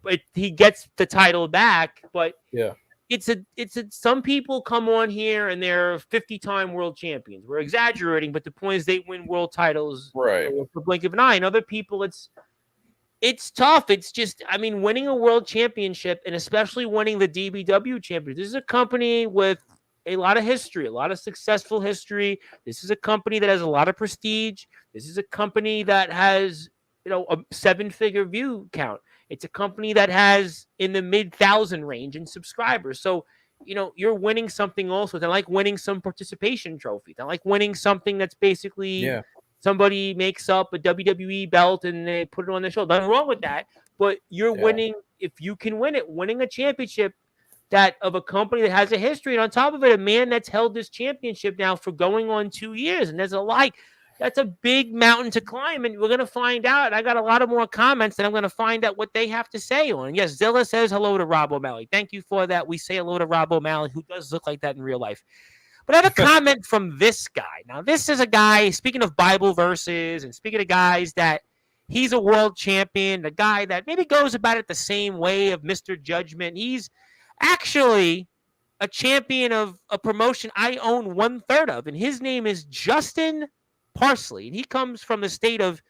but he gets the title back. But some people come on here and they're 50-time world champions. We're exaggerating, but the point is they win world titles right for blink of an eye. And other people, it's tough. It's just, winning a world championship and especially winning the DBW championship. This is a company with a lot of history, a lot of successful history. This is a company that has a lot of prestige. This is a company that has, a 7-figure view count. It's a company that has in the mid-1,000 range in subscribers. So, you're winning something also. They're like winning some participation trophy. They're like winning something that's basically somebody makes up a WWE belt and they put it on their shoulder. Nothing wrong with that. But you're winning, if you can win it, winning a championship that of a company that has a history. And on top of it, a man that's held this championship now for going on 2 years. And that's a big mountain to climb. And we're going to find out. I got a lot of more comments and I'm going to find out what they have to say on. Yes, Zilla says hello to Rob O'Malley. Thank you for that. We say hello to Rob O'Malley, who does look like that in real life. But I have a comment from this guy. Now, this is a guy, speaking of Bible verses and speaking of guys that he's a world champion, a guy that maybe goes about it the same way of Mr. Judgment. He's actually a champion of a promotion I own 1/3 of, and his name is Justin Parsley, and he comes from the state of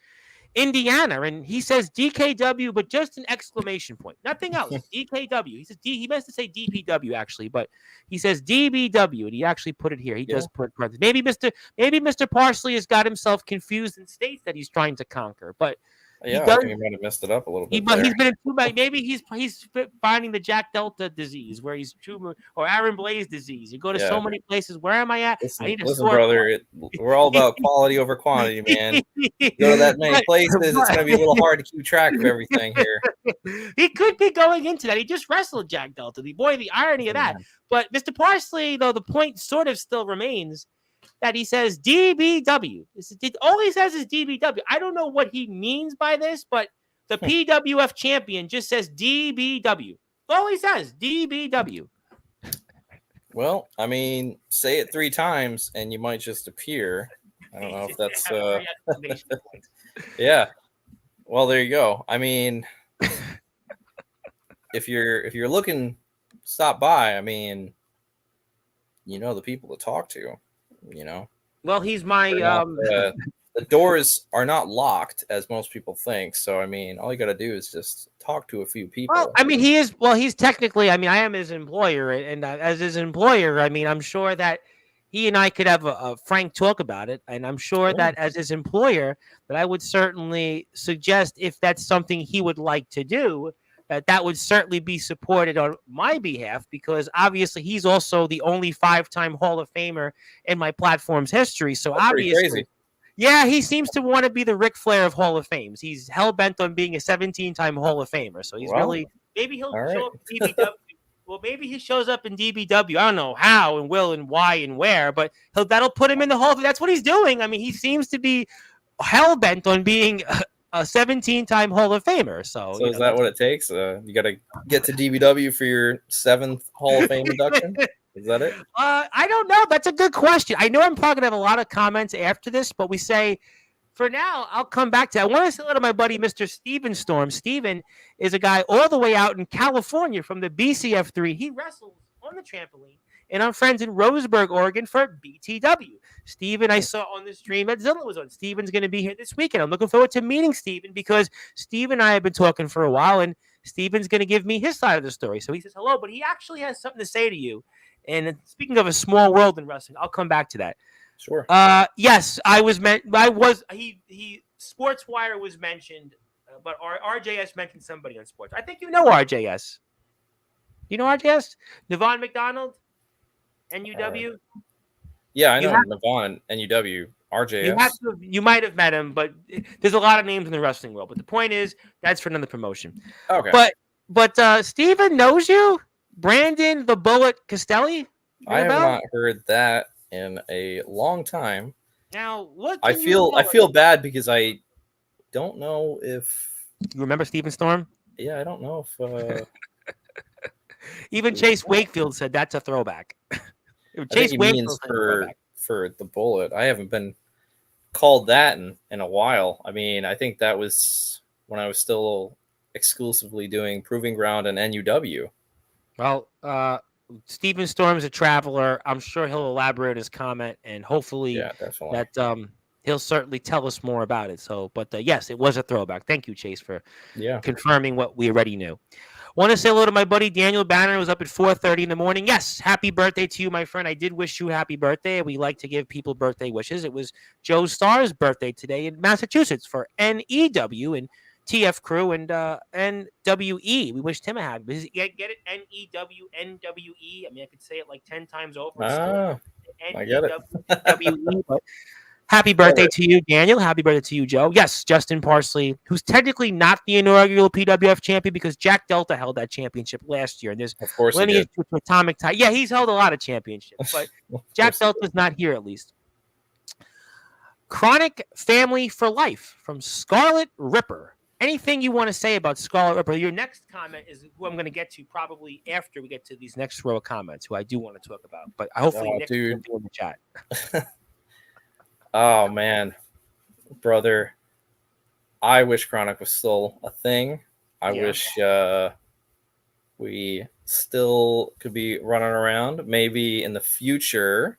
Indiana, and he says DKW, but just an exclamation point. Nothing else. DKW. He says he meant to say DPW actually, but he says DBW, and he actually put it here. He does put maybe Mr. Parsley has got himself confused in states that he's trying to conquer, but I think he might have messed it up a little bit. He's been in too many. Maybe he's finding the Jack Delta disease, where he's or Aaron Blaze disease. You go to so many places. Where am I at? Listen, brother, we're all about quality over quantity, man. You go to that many places, it's going to be a little hard to keep track of everything here. He could be going into that. He just wrestled Jack Delta. The irony of that. But Mr. Parsley, though, the point sort of still remains that he says DBW. All he says is DBW. I don't know what he means by this, but the PWF champion just says DBW. All he says, DBW. Well, say it 3 times and you might just appear. I don't know if that's yeah. Well, there you go. If you're looking, stop by. The people to talk to. Well, he's my the doors are not locked as most people think, so all you got to do is just talk to a few people. Well, he's technically, I am his employer, and as his employer, I'm sure that he and I could have a frank talk about it, and I'm sure that as his employer that I would certainly suggest, if that's something he would like to do, that would certainly be supported on my behalf, because obviously he's also the only 5-time Hall of Famer in my platform's history. So That's pretty obviously, crazy. yeah, he seems to want to be the Ric Flair of Hall of Fames. He's hell bent on being a 17-time Hall of Famer. So he's Well, really, maybe he'll all right. show up in DBW. Well, maybe he shows up in DBW. I don't know how and will and why and where, but that'll put him in the Hall of Fame. That's what he's doing. I mean, he seems to be hell bent on being a 17-time Hall of Famer. So is that what it takes? You got to get to DBW for your 7th Hall of Fame induction? Is that it? I don't know. That's a good question. I know I'm probably gonna have a lot of comments after this, but we say for now, I'll come back to that. I want to say hello to my buddy, Mr. Steven Storm. Steven is a guy all the way out in California from the BCF3. He wrestles on the trampoline, and I'm friends in Roseburg, Oregon for BTW. Steven, I saw on the stream that Zilla was on. Steven's going to be here this weekend. I'm looking forward to meeting Steven, because Steven and I have been talking for a while, and Steven's going to give me his side of the story. So he says hello, but he actually has something to say to you. And speaking of a small world in wrestling, I'll come back to that. Sure. Yes, I was meant. I was. He. Sportswire was mentioned, but RJS mentioned somebody on Sports. I think you know RJS. You know RJS? Navon McDonald, NUW. Yeah, I know Navon, NUW, RJS. You might have met him, but there's a lot of names in the wrestling world. But the point is, that's for another promotion. Okay. But Steven knows you, Brandon the Bullet Castelli. I have not heard that in a long time. Now, what I feel bad because I don't know if you remember Steven Storm. Yeah, I don't know if even Chase Wakefield said that's a throwback. Chase Wakefield for the Bullet. I haven't been called that in a while. I mean, I think that was when I was still exclusively doing Proving Ground and NUW. Well, Steven Storm's a traveler. I'm sure he'll elaborate his comment, and hopefully that he'll certainly tell us more about it. So, but yes, it was a throwback. Thank you, Chase, for confirming what we already knew. Want to say hello to my buddy Daniel Banner, who was up at 4:30 in the morning. Yes, happy birthday to you, my friend. I did wish you happy birthday. We like to give people birthday wishes. It was Joe Starr's birthday today in Massachusetts for NEW and TF Crew and NWE. We wished him a happy. Get it? NEW, NWE. I mean, I could say it like 10 times over. I get it. NEW, but happy birthday to you, Daniel. Happy birthday to you, Joe. Yes, Justin Parsley, who's technically not the inaugural PWF champion because Jack Delta held that championship last year. And there's lineage with Atomic Tie. Yeah, he's held a lot of championships, but Jack Delta's not here at least. Chronic Family for Life from Scarlet Ripper. Anything you want to say about Scarlet Ripper? Your next comment is who I'm going to get to probably after we get to these next row of comments, who I do want to talk about. But hopefully Nick will do in the chat. Oh, man. Brother, I wish Chronic was still a thing. I wish we still could be running around. Maybe in the future,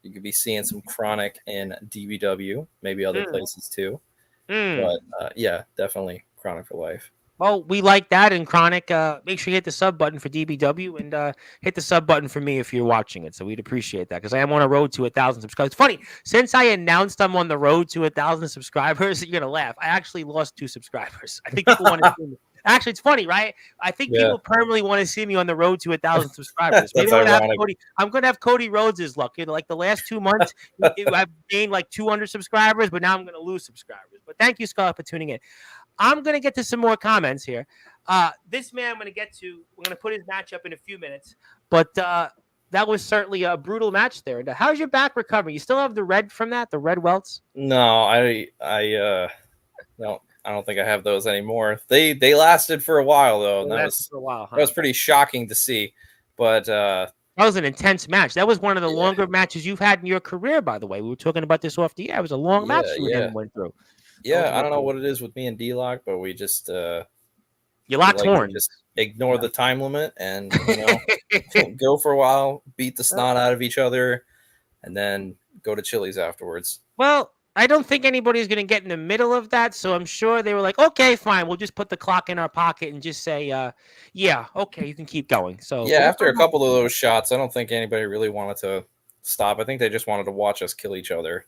you could be seeing some Chronic in DBW, maybe other places too. But yeah, definitely Chronic for life. Well, we like that. And Chronic, make sure you hit the sub button for DBW and hit the sub button for me if you're watching it. So we'd appreciate that because I am on a road to 1,000 subscribers. It's funny, since I announced I'm on the road to 1,000 subscribers, you're going to laugh. I actually lost 2 subscribers. I think people want to see me. Actually, it's funny, right? I think people permanently want to see me on the road to 1,000 subscribers. Maybe I'm going to have Cody Rhodes' luck. Like the last 2 months, I've gained like 200 subscribers, but now I'm going to lose subscribers. But thank you, Scott, for tuning in. I'm going to get to some more comments here. This man I'm going to get to. We're going to put his match up in a few minutes. But that was certainly a brutal match there. And how's your back recovering? You still have the red from that, the red welts? No, I don't think I have those anymore. They lasted for a while though. And that was pretty shocking to see. But that was an intense match. That was one of the longer matches you've had in your career, by the way. We were talking about this off the air. It was a long match you went through. Yeah, I don't know what it is with me and D-Lock, but we just you locked horns. Just ignore the time limit and go for a while, beat the snot out of each other, and then go to Chili's afterwards. Well, I don't think anybody's going to get in the middle of that, so I'm sure they were like, okay, fine, we'll just put the clock in our pocket and just say, yeah, okay, you can keep going. So yeah, after a couple of those shots, I don't think anybody really wanted to stop. I think they just wanted to watch us kill each other.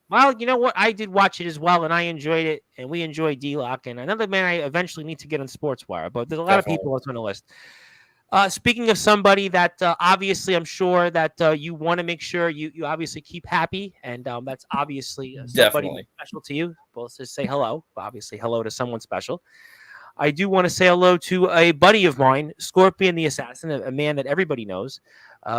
Well, you know what? I did watch it as well, and I enjoyed it, and we enjoyed D-Lock. And another man I eventually need to get on Sportswire, but there's a lot of Definitely. people that's on the list. Speaking of somebody that obviously I'm sure that you want to make sure you obviously keep happy, and that's obviously somebody Definitely. special to you. Both just say hello. Obviously, hello to someone special. I do want to say hello to a buddy of mine, Scorpion the Assassin, a man that everybody knows.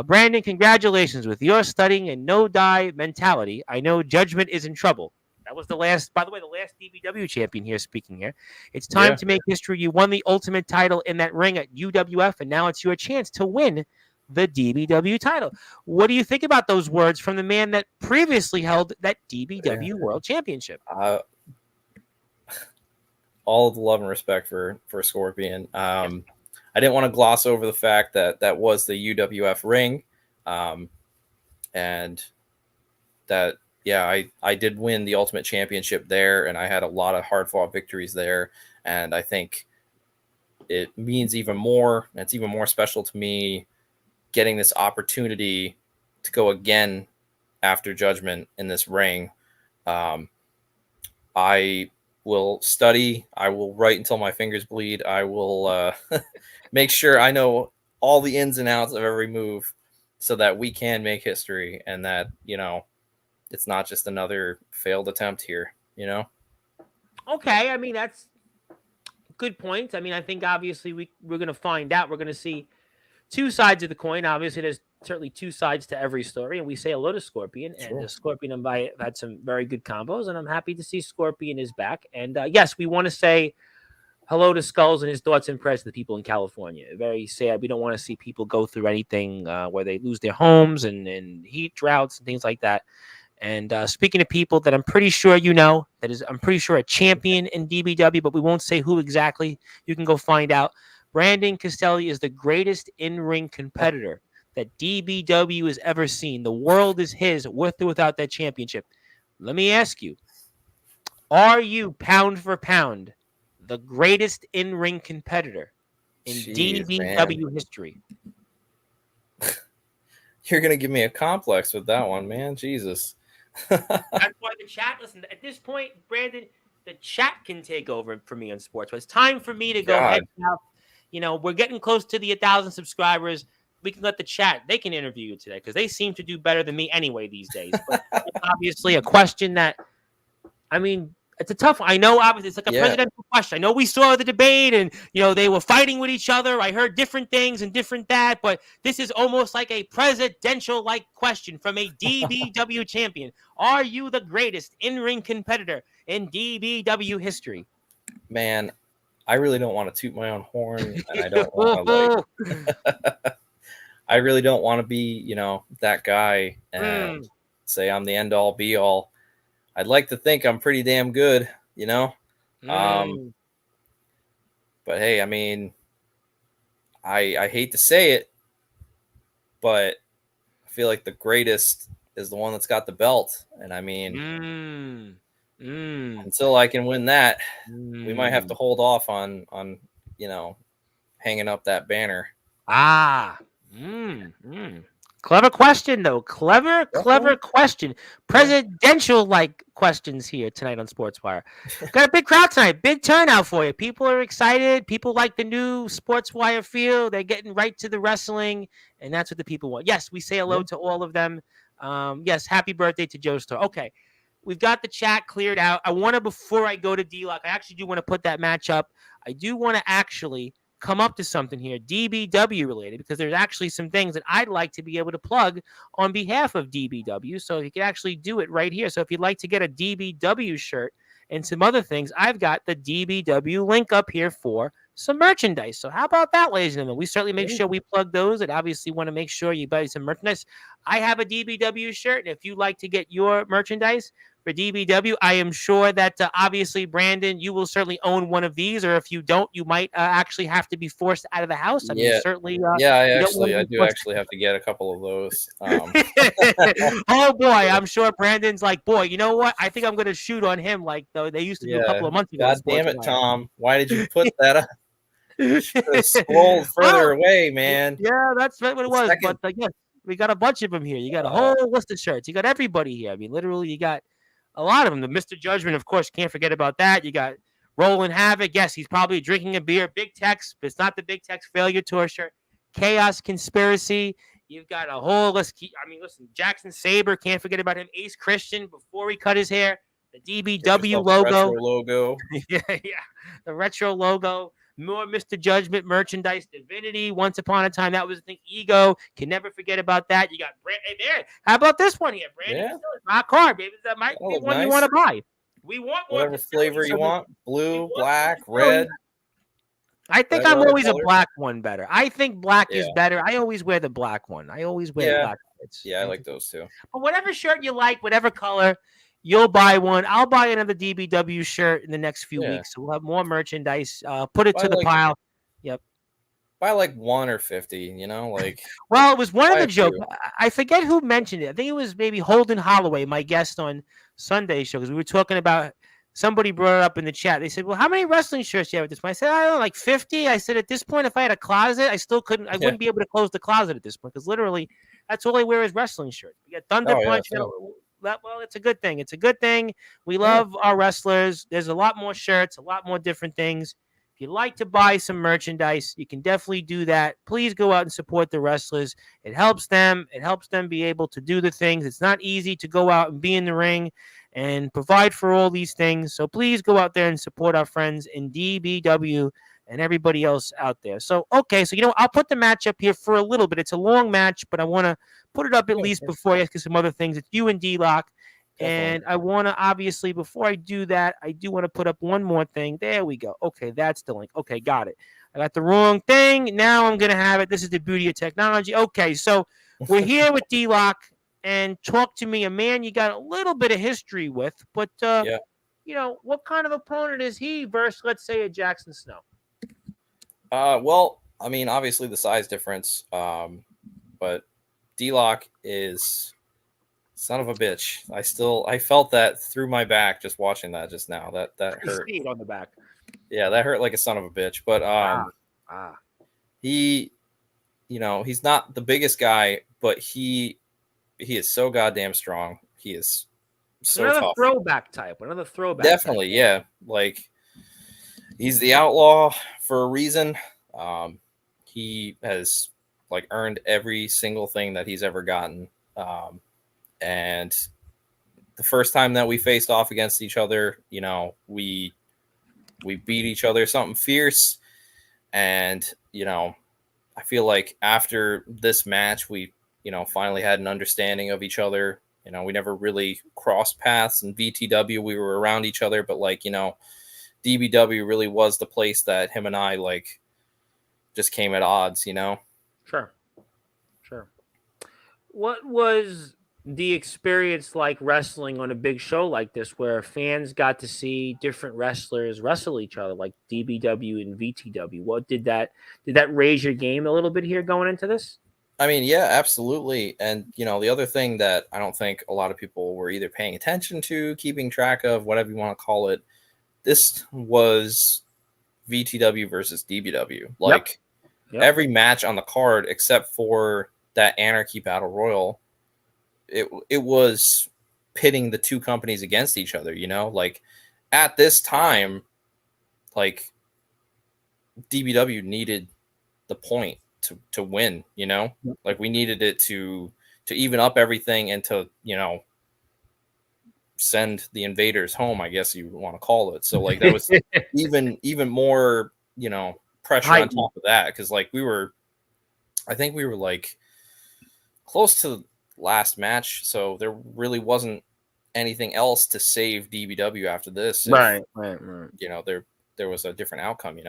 Brandon, congratulations with your studying and no die mentality. I know Judgment is in trouble. That was the last, by the way, the last DBW champion here speaking here. It's time Yeah. to make history. You won the ultimate title in that ring at UWF, and now it's your chance to win the DBW title. What do you think about those words from the man that previously held that DBW World Championship? All the love and respect for Scorpion. I didn't want to gloss over the fact that that was the UWF ring, and that I did win the Ultimate Championship there, and I had a lot of hard fought victories there, and I think it means even more. It's even more special to me getting this opportunity to go again after Judgment in this ring. I will study. I will write until my fingers bleed. I will make sure I know all the ins and outs of every move so that we can make history and that, it's not just another failed attempt here, Okay, I mean, that's good point. I mean, I think obviously we're going to find out. We're going to see two sides of the coin. Obviously, there's certainly two sides to every story, and we say hello to Scorpion. Sure. And Scorpion and I have had some very good combos, and I'm happy to see Scorpion is back. And yes, we want to say hello to Skulls and his thoughts and prayers to the people in California. Very sad. We don't want to see people go through anything where they lose their homes and heat droughts and things like that. And speaking of people that I'm pretty sure I'm pretty sure a champion in DBW, but we won't say who exactly. You can go find out. Brandon Castelli is the greatest in-ring competitor that DBW has ever seen. The world is his, with or without that championship. Let me ask you, are you, pound for pound, the greatest in-ring competitor in DBW history? You're going to give me a complex with that one, man. Jesus. That's why the chat, listen, at this point, Brandon, the chat can take over for me on sports. But it's time for me to go head south. We're getting close to the 1,000 subscribers. We can let the chat, they can interview you today because they seem to do better than me anyway these days. But it's obviously a question that, I mean, it's a tough one. I know, obviously, it's like a presidential question. I know we saw the debate and, they were fighting with each other. I heard different things and different that, but this is almost like a presidential-like question from a DBW champion. Are you the greatest in-ring competitor in DBW history? Man, I really don't want to toot my own horn, and I don't want to, I really don't want to be, that guy and say I'm the end-all, be-all. I'd like to think I'm pretty damn good, But hey, I mean, I hate to say it, but I feel like the greatest is the one that's got the belt. And I mean, until I can win that, we might have to hold off on hanging up that banner. Clever question, though. Clever question. Presidential-like questions here tonight on Sportswire. Got a big crowd tonight. Big turnout for you. People are excited. People like the new Sportswire feel. They're getting right to the wrestling, and that's what the people want. Yes, we say hello to all of them. Yes, happy birthday to Joe Star. Okay, we've got the chat cleared out. I want to, before I go to D-Lock, I actually do want to put that match up. I do want to actually come up to something here DBW related, because there's actually some things that I'd like to be able to plug on behalf of DBW. So you can actually do it right here. So if you'd like to get a DBW shirt and some other things, I've got the DBW link up here for some merchandise. So how about that, ladies and gentlemen? We certainly make sure we plug those, and obviously want to make sure you buy some merchandise. I have a DBW shirt, and if you'd like to get your merchandise for DBW, I am sure that obviously, Brandon, you will certainly own one of these, or if you don't, you might actually have to be forced out of the house. I mean, certainly. I do actually have to get a couple of those. Oh boy, I'm sure Brandon's like, boy, you know what? I think I'm going to shoot on him like they used to do a couple of months ago. God damn it, Tom! Why did you put that up? Scroll further away, man. Yeah, that's what it was. But yes, we got a bunch of them here. You got a whole list of shirts. You got everybody here. I mean, literally, you got a lot of them. The Mr. Judgment, of course, can't forget about that. You got Roland Havoc. Yes, he's probably drinking a beer. Big Tex, but it's not the Big Tex Failure Tour shirt. Chaos Conspiracy. You've got a whole list. I mean, listen, Jackson Sabre, can't forget about him. Ace Christian, before he cut his hair. The DBW logo. Retro logo. Yeah. The retro logo. More Mr. Judgment merchandise. Divinity. Once upon a time, that was the thing. Ego. Can never forget about that. You got hey, there. How about this one here? Brandon, my car, baby. That might be one nice. You want to buy. We want whatever flavor you want. Blue, black, red. I think I'm always a black one better. I think black is better. I always wear the black one. I always wear black shirts. Yeah, I like those too. But whatever shirt you like, whatever color, you'll buy one. I'll buy another DBW shirt in the next few weeks. So we'll have more merchandise. Put it to the pile. Yep. Buy like 1 or 50, you know, like. Well, it was one of the jokes. I forget who mentioned it. I think it was maybe Holden Holloway, my guest on Sunday show, because we were talking about. Somebody brought it up in the chat. They said, well, how many wrestling shirts do you have at this point? I said, I don't know, like 50. I said, at this point, if I had a closet, I still couldn't. I wouldn't be able to close the closet at this point because literally that's all I wear is wrestling shirts. We got Thunder Punch. Well, it's a good thing. It's a good thing. We love our wrestlers. There's a lot more shirts, a lot more different things. If you'd like to buy some merchandise, you can definitely do that. Please go out and support the wrestlers. It helps them. It helps them be able to do the things. It's not easy to go out and be in the ring and provide for all these things. So please go out there and support our friends in DBW and everybody else out there. So, okay, so, I'll put the match up here for a little bit. It's a long match, but I want to put it up at least before I ask you some other things. It's you and D-Lock. And I want to, obviously, before I do that, I do want to put up one more thing. There we go. Okay, that's the link. Okay, got it. I got the wrong thing. Now I'm going to have it. This is the beauty of technology. Okay, so we're here with D-Lock. And talk to me, a man you got a little bit of history with, but what kind of opponent is he versus, let's say, a Jackson Snow? Well, I mean, obviously the size difference, but D-Lock is son of a bitch. I felt that through my back just watching that just now. That hurt. Speed on the back. Yeah, that hurt like a son of a bitch. But he, he's not the biggest guy, but he is so goddamn strong. He is so another tough. Another throwback. Definitely, type. Yeah. Like he's the outlaw for a reason. He has like earned every single thing that he's ever gotten. And the first time that we faced off against each other, we beat each other something fierce. And, I feel like after this match, we finally had an understanding of each other. We never really crossed paths in VTW. We were around each other, but DBW really was the place that him and I just came at odds, Sure. What was the experience like wrestling on a big show like this where fans got to see different wrestlers wrestle each other like DBW and VTW? What did that raise your game a little bit here going into this? I mean, yeah, absolutely. And, the other thing that I don't think a lot of people were either paying attention to, keeping track of, whatever you want to call it, this was VTW versus DBW. Yep. Every match on the card, except for that Anarchy Battle Royal, it was pitting the two companies against each other, at this time, DBW needed the point to win, we needed it to even up everything and to, send the invaders home, I guess you want to call it. So that was even more, pressure on top of that. Cause I think we were close to the last match. So there really wasn't anything else to save DBW after this. Right. There was a different outcome,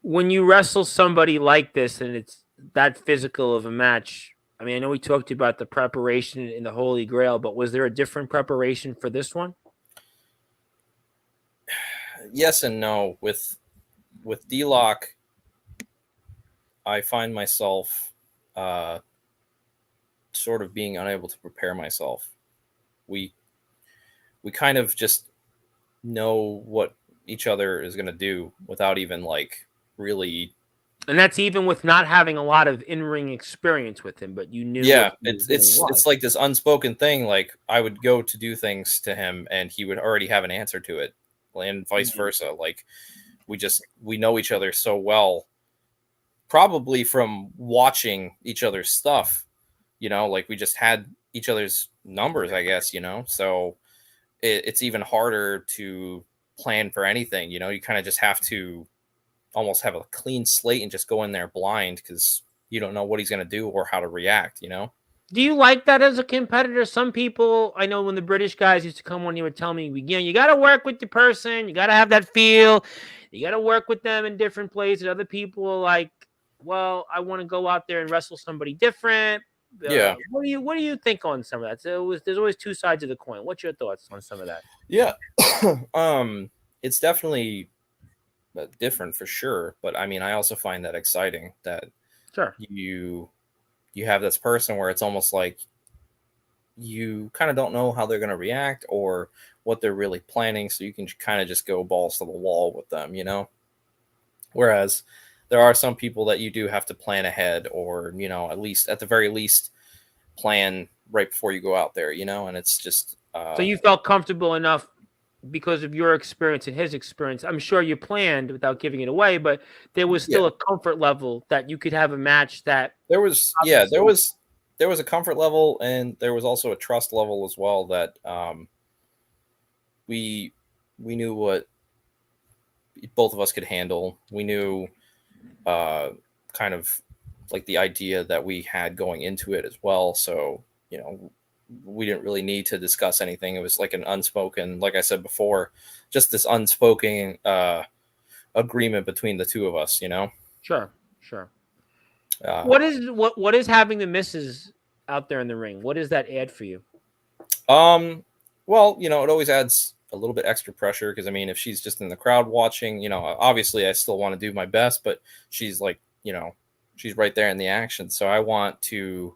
When you wrestle somebody like this and it's that physical of a match, I mean, I know we talked about the preparation in the Holy Grail, but was there a different preparation for this one? Yes and no. With D-Lock, I find myself sort of being unable to prepare myself. We kind of just know what each other is going to do without even really And that's even with not having a lot of in-ring experience with him, but you knew what Yeah, he was doing it's like this unspoken thing. Like I would go to do things to him, and he would already have an answer to it, and vice Mhm. versa. Like we know each other so well, probably from watching each other's stuff. Like we just had each other's numbers, I guess. So it's even harder to plan for anything. You kind of just have to almost have a clean slate and just go in there blind because you don't know what he's going to do or how to react. Do you like that as a competitor? Some people, I know when the British guys used to come on, you would tell me, you got to work with the person. You got to have that feel. You got to work with them in different places. Other people are like, well, I want to go out there and wrestle somebody different. Yeah. What do you think on some of that? So there's always two sides of the coin. What's your thoughts on some of that? Yeah. It's definitely different for sure, but I mean, I also find that exciting that Sure. you have this person where it's almost like you kind of don't know how they're going to react or what they're really planning, so you can kind of just go balls to the wall with them. Whereas there are some people that you do have to plan ahead, or at least at the very least plan right before you go out there. And it's just So you felt comfortable enough because of your experience and his experience. I'm sure you planned without giving it away, but there was yeah. still a comfort level that you could have a match that There was obviously. there was a comfort level, and there was also a trust level as well that we knew what both of us could handle. We knew kind of like the idea that we had going into it as well. So we didn't really need to discuss anything. It was like an unspoken, like I said before, just this unspoken agreement between the two of us. Sure, sure. Uh, What is having the misses out there in the ring? What does that add for you? well, it always adds a little bit extra pressure because I mean, if she's just in the crowd watching, obviously I still want to do my best, but she's like, she's right there in the action. So I want to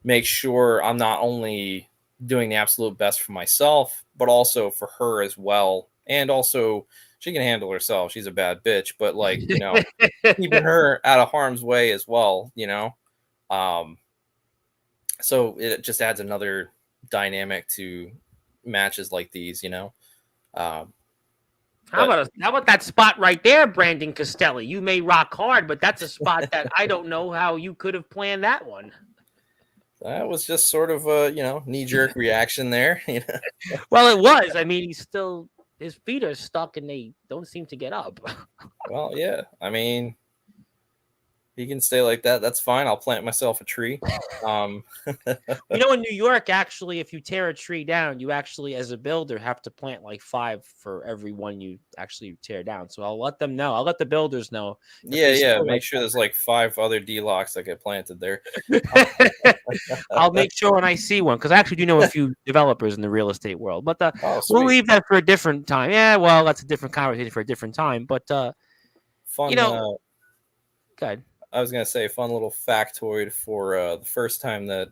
make sure I'm not only doing the absolute best for myself, but also for her as well. And also, she can handle herself. She's a bad bitch, but like, keeping her out of harm's way as well. Um, so it just adds another dynamic to matches like these. Um, How but about that spot right there, Brandon Castelli? You may rock hard, but that's a spot that I don't know how you could have planned that one. that was just sort of a knee jerk reaction there. Well, it was. I mean, his feet are stuck and they don't seem to get up. Well, yeah. I mean, he can stay like that. That's fine. I'll plant myself a tree. In New York, actually, if you tear a tree down, you actually, as a builder, have to plant like 5 for every one you actually tear down. So I'll let them know. I'll let the builders know. Yeah. Make sure there's like 5 other D-locks that get planted there. I'll make sure when I see one, because I actually do know a few developers in the real estate world. But Oh, we'll sweet. leave that for a different time. Yeah, well, that's a different conversation for a different time. But Fun. good. I was gonna say fun little factoid for the first time that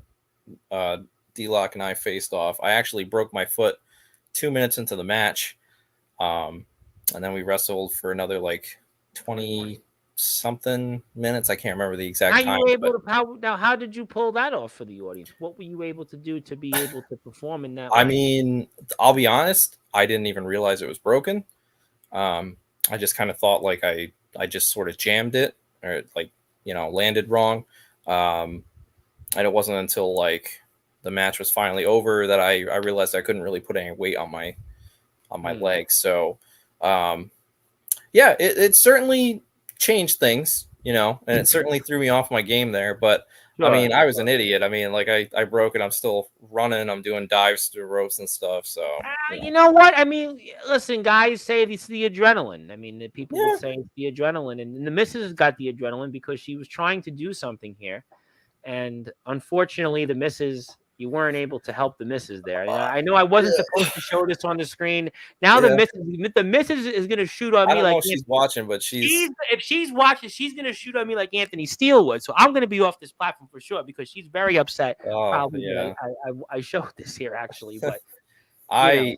D-Lock and I faced off. I actually broke my foot 2 minutes into the match, and then we wrestled for another like 20 something minutes. I can't remember the exact time. How did you pull that off for the audience? What were you able to do to be able to perform in that I way? mean, I'll be honest, I didn't even realize it was broken. I just kind of thought like I just sort of jammed it or like landed wrong. And it wasn't until like the match was finally over that I realized I couldn't really put any weight on my legs. So yeah, it certainly changed things, and it certainly threw me off my game there. But I mean, I was an idiot. I mean, like I broke it. I'm still running. I'm doing dives through ropes and stuff. So You know what? I mean, listen, guys say it's the adrenaline. I mean, the people yeah. would say it's the adrenaline, and the missus got the adrenaline because she was trying to do something here, and unfortunately, the missus. You weren't able to help the missus there. I know I wasn't supposed to show this on the screen. Now Yeah. the missus is going to shoot on me I don't like know if she's watching, but if she's watching, she's going to shoot on me like Anthony Steele would. So I'm going to be off this platform for sure because she's very upset. oh Probably yeah. I showed this here actually, but I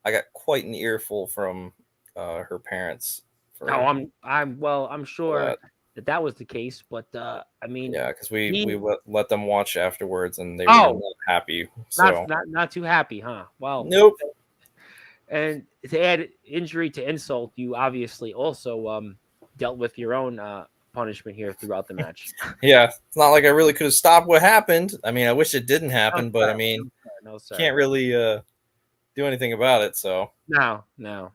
got quite an earful from her parents for I'm sure that. that was the case, but I mean, Yeah, because we he, let them watch afterwards, and they were oh, not happy. not So not not too happy, huh? Well, nope. and to add injury to insult, you obviously also dealt with your own punishment here throughout the match. Yeah, it's not like I really could have stopped what happened. I mean, I wish it didn't No, happen, but I sir. mean, No, sir. can't really do anything about it. So No.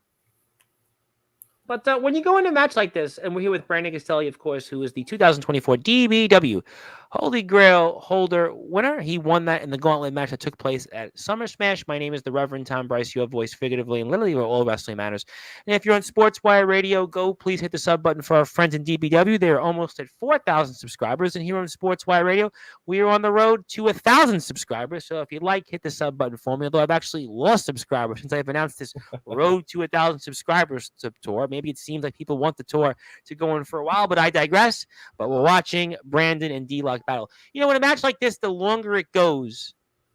But when you go into a match like this, and we're here with Brandon Castelli, of course, who is the 2024 DBW Holy Grail holder winner. He won that in the gauntlet match that took place at Summer Smash. My name is the Reverend Tom Bryce, your voice figuratively and literally where all wrestling matters. And if you're on Sportswire Radio, please hit the sub button for our friends in DBW. They are almost at 4,000 subscribers. And here on Sportswire Radio, we are on the road to 1,000 subscribers. So if you'd like, hit the sub button for me. Although I've actually lost subscribers since I've announced this road to 1,000 subscribers tour. Maybe it seems like people want the tour to go on for a while, but I digress. But we're watching Brandon and D-Lock battle. You know, in a match like this, the longer it goes,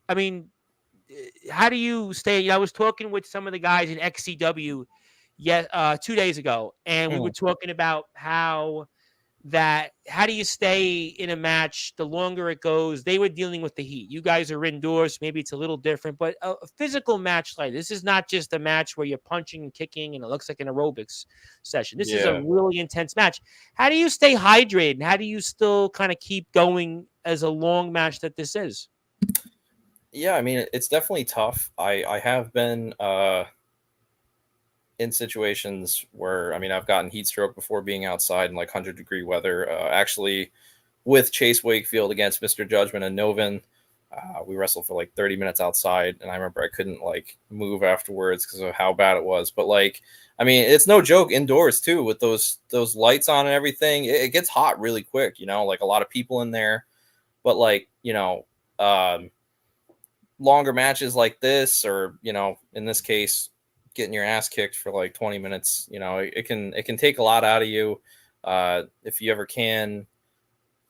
I mean, how do you stay? I was talking with some of the guys in XCW 2 days ago, and we were talking about how do you stay in a match the longer it goes? They were dealing with the heat. You guys are indoors, maybe it's a little different, but a physical match like this is not just a match where you're punching and kicking and it looks like an aerobics session. This is a really intense match. How do you stay hydrated, and how do you still kind of keep going as a long match that this is? Yeah, I mean, it's definitely tough. I have been in situations where, I mean, I've gotten heat stroke before being outside in like 100-degree weather. Actually, with Chase Wakefield against Mr. Judgment and Novin, we wrestled for like 30 minutes outside, and I remember I couldn't like move afterwards because of how bad it was. But like, I mean, it's no joke indoors too with those lights on and everything. It gets hot really quick, you know, like a lot of people in there. But like, you know, longer matches like this, or you know, in this case, getting your ass kicked for like 20 minutes, you know, it can take a lot out of you if you ever can.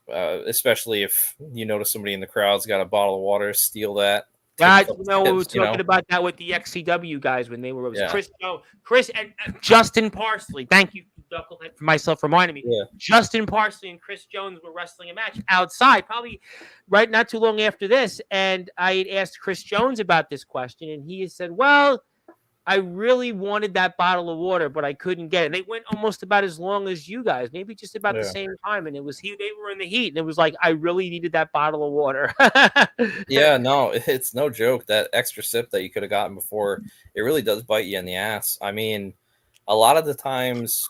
Especially if you notice somebody in the crowd's got a bottle of water, steal that. Yeah, you know, we were talking about that with the XCW guys when they were. It was Chris and Justin Parsley. Thank you, Ducklehead, for myself reminding me. Yeah. Justin Parsley and Chris Jones were wrestling a match outside, probably right not too long after this. And I had asked Chris Jones about this question, and he said, "Well, I really wanted that bottle of water, but I couldn't get it." And they went almost about as long as you guys, maybe just about the same time. And it was they were in the heat, and it was like, I really needed that bottle of water. Yeah, no, it's no joke. That extra sip that you could have gotten before, it really does bite you in the ass. I mean, a lot of the times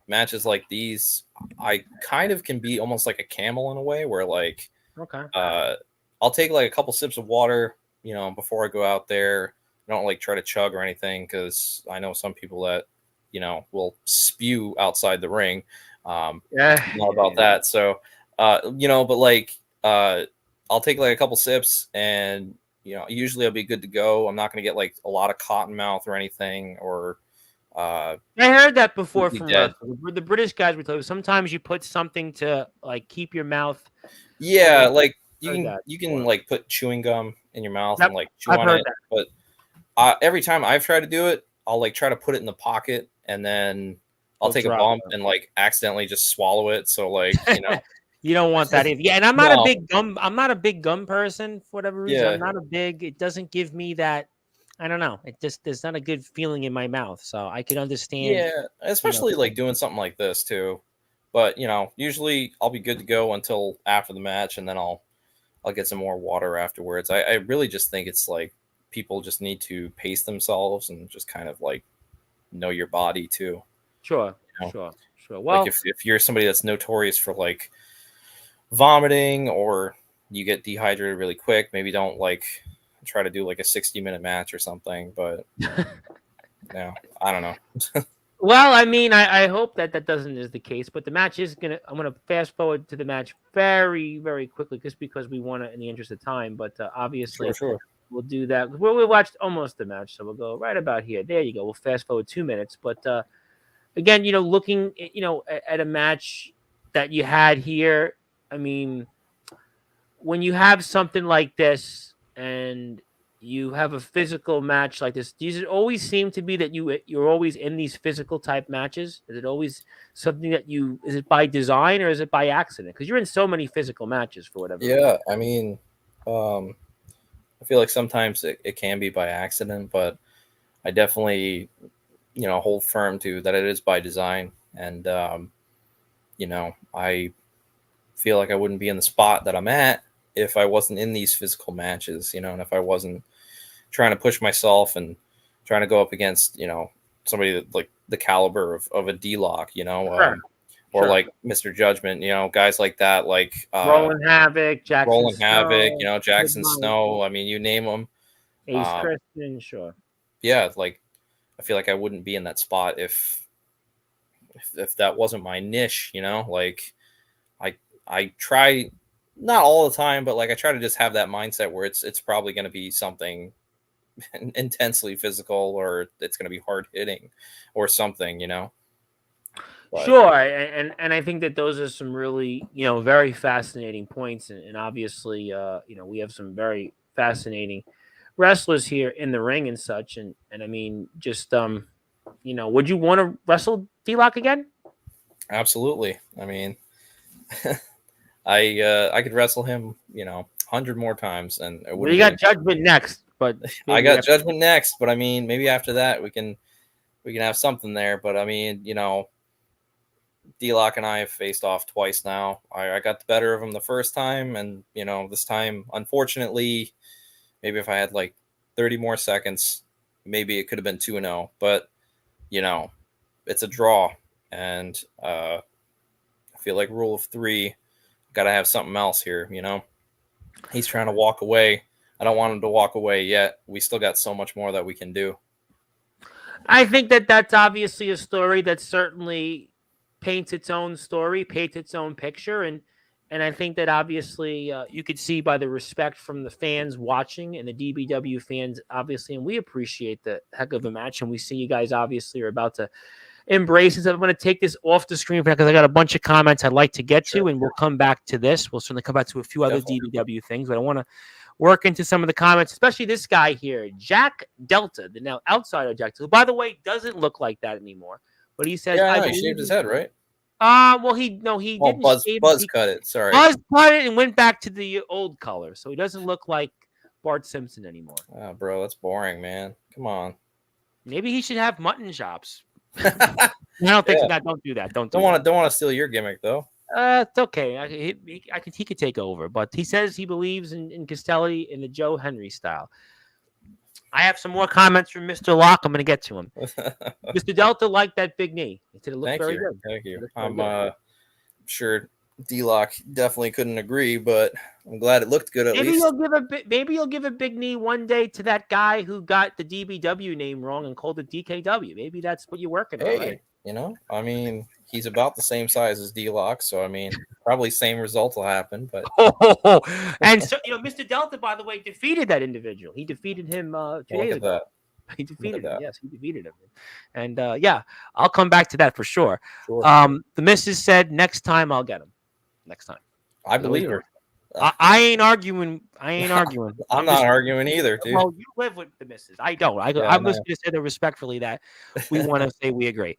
matches like these, I kind of can be almost like a camel in a way where like, I'll take like a couple sips of water, you know, before I go out there. I don't like try to chug or anything because I know some people that, you know, will spew outside the ring. Not about that. So, you know, but like, I'll take like a couple sips and, you know, usually I'll be good to go. I'm not going to get like a lot of cotton mouth or anything, or, I heard that before from the British guys. We told sometimes you put something to like keep your mouth. Yeah. Like you can like put chewing gum in your mouth and like chew on it. But every time I've tried to do it, I'll like try to put it in the pocket and then I'll take a bump and like accidentally just swallow it. So like, you know, you don't want that either. Yeah. And I'm not a big gum person for whatever reason. Yeah. It doesn't give me that. I don't know. There's not a good feeling in my mouth. So I could understand. Yeah. Especially like doing something like this too. But you know, usually I'll be good to go until after the match, and then I'll get some more water afterwards. I really just think it's like, people just need to pace themselves and just kind of like know your body too. Sure. You know? Sure. Well, like if you're somebody that's notorious for like vomiting or you get dehydrated really quick, maybe don't like try to do like a 60-minute match or something. But yeah, I don't know. Well, I mean, I hope that doesn't is the case, but the match is I'm gonna fast forward to the match very, very quickly, just because we want to in the interest of time. But obviously, Sure. We'll do that. We watched almost the match, so we'll go right about here. There you go. We'll fast forward 2 minutes. But again, you know, looking, you know, at a match that you had here, I mean, when you have something like this, and you have a physical match like this, does it always seem to be that you're always in these physical type matches? Is it always something that is it by design or is it by accident? Because you're in so many physical matches for whatever reason. Yeah, I mean, I feel like sometimes it can be by accident, but I definitely, hold firm to that it is by design. And, I feel like I wouldn't be in the spot that I'm at if I wasn't in these physical matches, and if I wasn't trying to push myself and trying to go up against, somebody that, like the caliber of a D-Lock, Sure. or Sure. like Mr. Judgment, guys like that, like Roland Havoc, Jackson Roland Havoc, Snow, Jackson Snow. I mean, you name them. Ace Christian, sure. Yeah, like I feel like I wouldn't be in that spot if that wasn't my niche, like I try, not all the time, but like I try to just have that mindset where it's probably going to be something intensely physical, or it's going to be hard hitting or something, But, sure, and I think that those are some really very fascinating points, and obviously we have some very fascinating wrestlers here in the ring and such, and I mean just would you want to wrestle D-Lock again? absolutely. I mean, I could wrestle him 100 more times, and it Well, wouldn't you be got Judgment next, but I got Judgment next, but I mean, maybe after that we can have something there. But I mean, D-Lock and I have faced off twice now. I got the better of him the first time, and this time, unfortunately, maybe if I had like 30 more seconds, maybe it could have been 2-0. But it's a draw, and I feel like rule of three, got to have something else here. He's trying to walk away. I don't want him to walk away yet. We still got so much more that we can do. I think that that's obviously a story that certainly paints its own story, paints its own picture, and I think that obviously you could see by the respect from the fans watching and the DBW fans, obviously, and we appreciate the heck of a match, and we see you guys obviously are about to embrace it. So I'm going to take this off the screen because I got a bunch of comments I'd like to get to, and we'll come back to this. We'll certainly come back to a few other DBW things, but I want to work into some of the comments, especially this guy here, Jack Delta, the now outsider Jack Delta, who, by the way, doesn't look like that anymore. But he says, yeah, he shaved his head, right? Well, he didn't. Buzz cut it. Sorry, Buzz cut it and went back to the old color, so he doesn't look like Bart Simpson anymore. Oh, bro, that's boring, man. Come on. Maybe he should have mutton chops. I don't think so. Don't do that. Don't want to steal your gimmick though. It's okay. He could take over, but he says he believes in Castelli in the Joe Henry style. I have some more comments from Mr. Locke. I'm going to get to him. Mr. Delta liked that big knee. He said it looked very good. Thank you. I'm sure D-Lock definitely couldn't agree, but I'm glad it looked good at least. Maybe you'll give a big knee one day to that guy who got the DBW name wrong and called it DKW. Maybe that's what you're working on, right? I mean, he's about the same size as D-Lock, so I mean, probably same result will happen. But and so Mr. Delta, by the way, defeated that individual. He defeated him 2 days ago. He defeated him. Yes, he defeated him. And I'll come back to that for sure. The missus said next time I'll get him. Next time. I believe her. I ain't arguing. I'm not arguing either, dude. Well, you live with the missus. I don't. I'm just going to say that respectfully that we want to say we agree.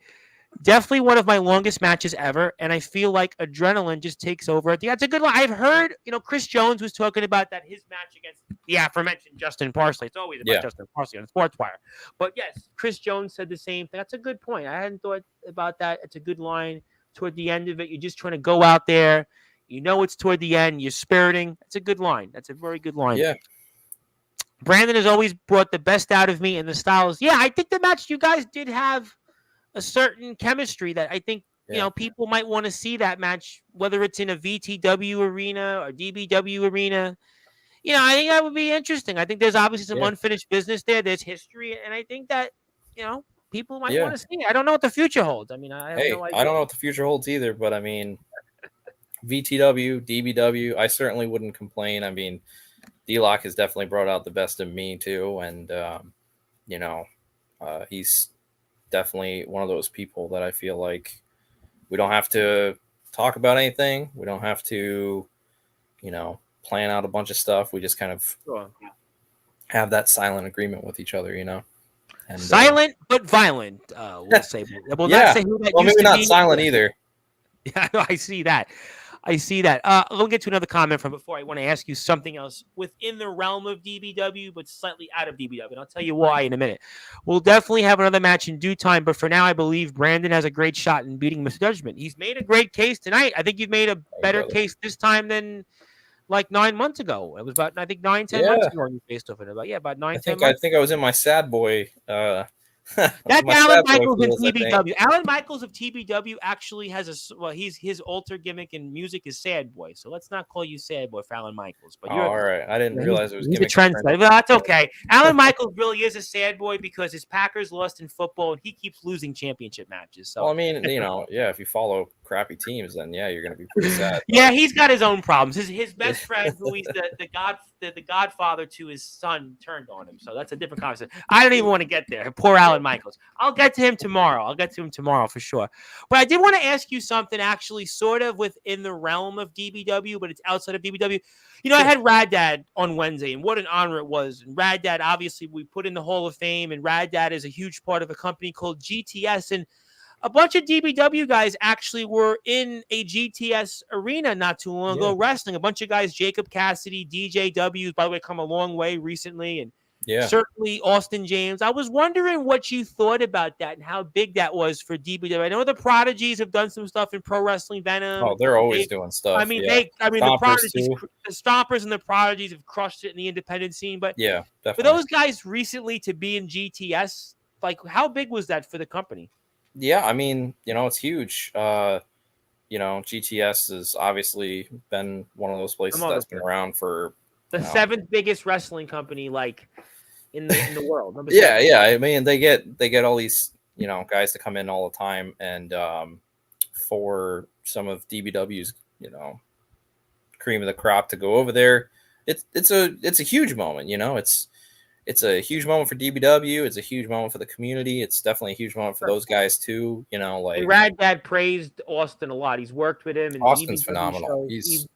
Definitely one of my longest matches ever, and I feel like adrenaline just takes over at the end. It's a good one. I've heard, Chris Jones was talking about that his match against the aforementioned Justin Parsley. It's always about Justin Parsley on Sportzwire. But yes, Chris Jones said the same thing. That's a good point. I hadn't thought about that. It's a good line. Toward the end of it, you're just trying to go out there. It's toward the end. You're spiriting. That's a good line. That's a very good line. Yeah. Brandon has always brought the best out of me, and the styles. Yeah, I think the match you guys did have a certain chemistry that I think people might want to see that match, whether it's in a VTW arena or DBW arena. I think that would be interesting. I think there's obviously some unfinished business there. There's history, and I think that people might want to see it. I don't know what the future holds. I mean, I have no idea. I don't know what the future holds either, but I mean, VTW, DBW, I certainly wouldn't complain. I mean, D-Lock has definitely brought out the best of me too, and he's definitely one of those people that I feel like we don't have to talk about anything. We don't have to, plan out a bunch of stuff. We just kind of have that silent agreement with each other, you know. And Silent but violent. We'll say. We'll not yeah, say who that well, used maybe to not be. silent either. Yeah, I see that. I see that. We'll get to another comment from before. I want to ask you something else within the realm of DBW, but slightly out of DBW. And I'll tell you why in a minute. We'll definitely have another match in due time, but for now, I believe Brandon has a great shot in beating Misjudgment. He's made a great case tonight. I think you've made a better Brother. case this time than like 9 months ago. It was about, I think, 9, 10 months Yeah, ago when you faced off in about I 9, 10 think I months. think I was in my sad boy. That's My Alan sad boy Michaels in feels, I think. TBW. Alan Michaels of TBW actually has he's his alter gimmick in music is Sad Boy. So let's not call you Sad Boy for Alan Michaels. But Oh, all right. I didn't realize it was he's a gimmick trendsetter. Well, that's okay. Alan Michaels really is a sad boy because his Packers lost in football and he keeps losing championship matches. So Well, I mean, you know, yeah, if you follow crappy teams, then yeah, you're gonna be pretty sad. yeah, he's got his own problems. His best friend, who he's the godfather to his son, turned on him. So that's a different conversation. I don't even want to get there. Poor Alan Michaels. I'll get to him tomorrow. For sure. But I did want to ask you something, actually, sort of within the realm of DBW, but it's outside of DBW. You know, I had Rad Dad on Wednesday, and what an honor it was. And Rad Dad, obviously, we put in the Hall of Fame, and Rad Dad is a huge part of a company called GTS, and a bunch of DBW guys actually were in a GTS arena not too long ago wrestling. A bunch of guys, Jacob Cassidy, DJW, by the way, come a long way recently, and certainly Austin James. I was wondering what you thought about that and how big that was for DBW. I know the Prodigies have done some stuff in Pro Wrestling Venom. Oh, they're always doing stuff. I mean, the Prodigies, the Stompers and the Prodigies have crushed it in the independent scene. But yeah, definitely. For those guys recently to be in GTS, like how big was that for the company? Yeah, I mean, you know, it's huge. You know, GTS has obviously been one of those places that's been around for the seventh biggest wrestling company, like in the world. Yeah. I mean, they get all these, you know, guys to come in all the time, and for some of DBW's, you know, cream of the crop to go over there, it's a huge moment. You know, it's a huge moment for DBW. It's a huge moment for the community. It's definitely a huge moment for those guys too. You know, like Rad Dad praised Austin a lot. He's worked with him. And Austin's phenomenal.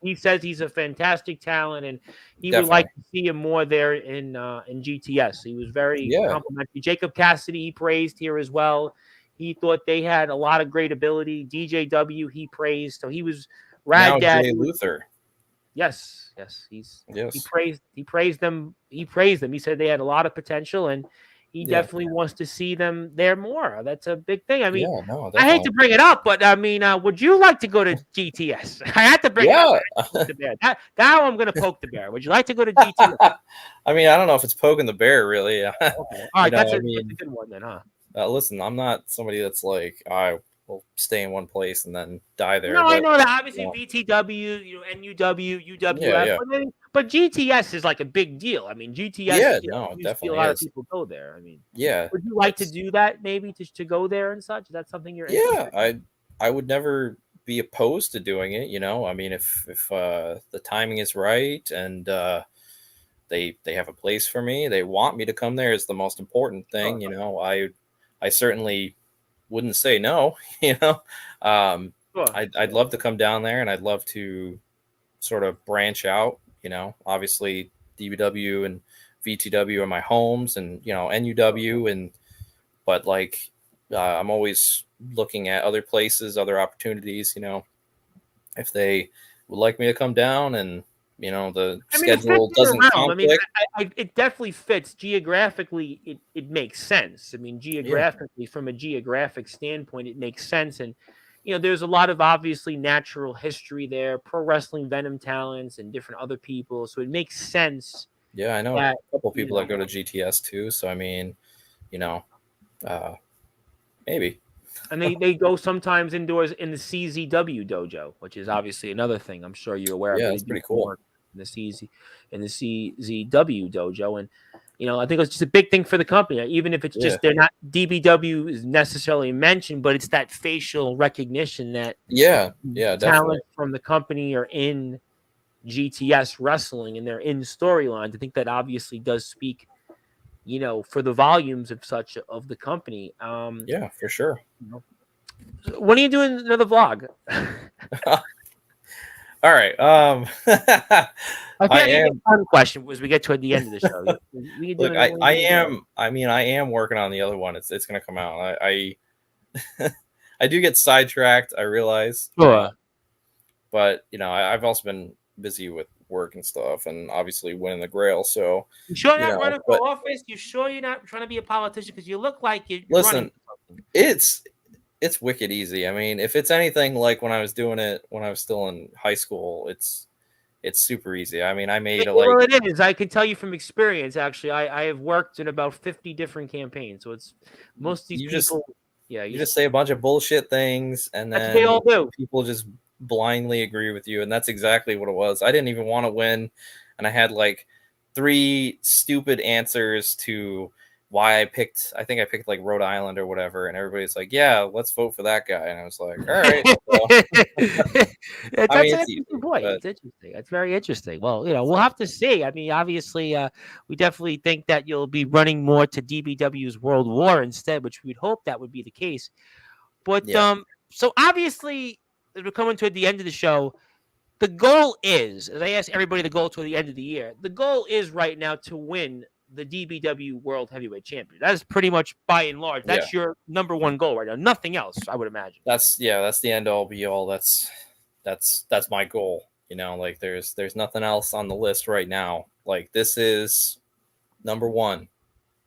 He says he's a fantastic talent, and he would like to see him more there in GTS. He was very complimentary. Jacob Cassidy he praised here as well. He thought they had a lot of great ability. DJW he praised. So he was Rad Dad. Jay Luther. Yes. He praised them. He said they had a lot of potential, and he definitely wants to see them there more. That's a big thing. I mean, I hate to bring it up, but I mean, would you like to go to GTS? I had to bring it up. Now I'm going to poke the bear. Would you like to go to GTS? I mean, I don't know if it's poking the bear, really. Okay. All right, that's a good one then, huh? Listen, I'm not somebody that's like, I will stay in one place and then die there. No, I know that. Obviously, VTW, you know, NUW, UWF, but GTS is like a big deal. I mean, GTS, definitely a lot of people go there. I mean, would you like to do that maybe to go there and such? Is that something you're interested in? I would never be opposed to doing it. You know, I mean, if the timing is right and they have a place for me, they want me to come there is the most important thing. You know, I certainly wouldn't say no. You know, I'd love to come down there, and I'd love to sort of branch out. You know, obviously DBW and VTW are my homes, and you know NUW, but like I'm always looking at other places, other opportunities. You know, if they would like me to come down, and you know the schedule doesn't conflict. I mean, it definitely fits geographically. It makes sense. I mean, geographically, from a geographic standpoint, it makes sense. And you know, there's a lot of obviously natural history there, pro wrestling Venom talents and different other people. So it makes sense. Yeah, I know a couple people that go to GTS too. So I mean, you know, maybe. And they go sometimes indoors in the CZW dojo, which is obviously another thing I'm sure you're aware of. Yeah, it's pretty cool. In the CZW dojo, and you know, I think it's just a big thing for the company. Even if it's just they're not DBW is necessarily mentioned, but it's that facial recognition that talent definitely from the company are in GTS wrestling and they're in storylines. I think that obviously does speak, you know, for the volumes of such of the company. Yeah, for sure. You know, when are you doing another vlog? All right. I I feel like it's am. a fun question as we get toward the end of the show. We can do Look, another one. I am. I mean, I am working on the other one. It's gonna come out. I do get sidetracked. I realize. Sure. But I've also been busy with work and stuff, and obviously winning the Grail. So You sure you're not running for but office? You sure you're not trying to be a politician? Because you look like you're running listen, for something. it's wicked easy. I mean, if it's anything like when I was doing it when I was still in high school, it's super easy. I mean, I made Well, it is. I can tell you from experience. Actually, I have worked in about 50 different campaigns, so it's most of these you people. you just say a bunch of bullshit things, and That's what they then all do. people just blindly agree with you, and that's exactly what it was. I didn't even want to win, and I had like 3 stupid answers to why I think I picked like Rhode Island or whatever, and everybody's like, yeah, let's vote for that guy, and I was like, all right. Well, That's I an mean, it's interesting easy, point. but It's interesting. That's very interesting. Well, we'll have to see. I mean, obviously, we definitely think that you'll be running more to DBW's World War instead, which we'd hope that would be the case. But yeah, so obviously, as we're coming toward the end of the show, the goal is, as I ask everybody the goal toward the end of the year, the goal is right now to win the DBW World Heavyweight Champion. That is pretty much by and large. yeah. That's your number one goal right now. Nothing else, I would imagine. That's the end all be all. That's my goal. Like there's nothing else on the list right now. Like this is number 1,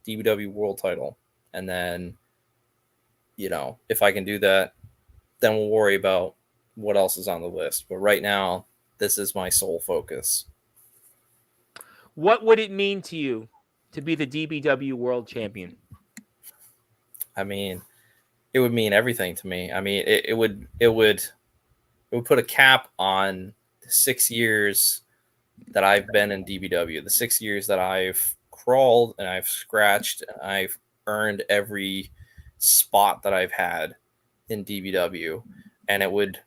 DBW World Title, and then if I can do that, then we'll worry about what else is on the list. But right now, this is my sole focus. What would it mean to you to be the DBW World Champion? I mean, it would mean everything to me. I mean, it would put a cap on the 6 years that I've been in DBW, the 6 years that I've crawled and I've scratched and I've earned every spot that I've had in DBW, and it would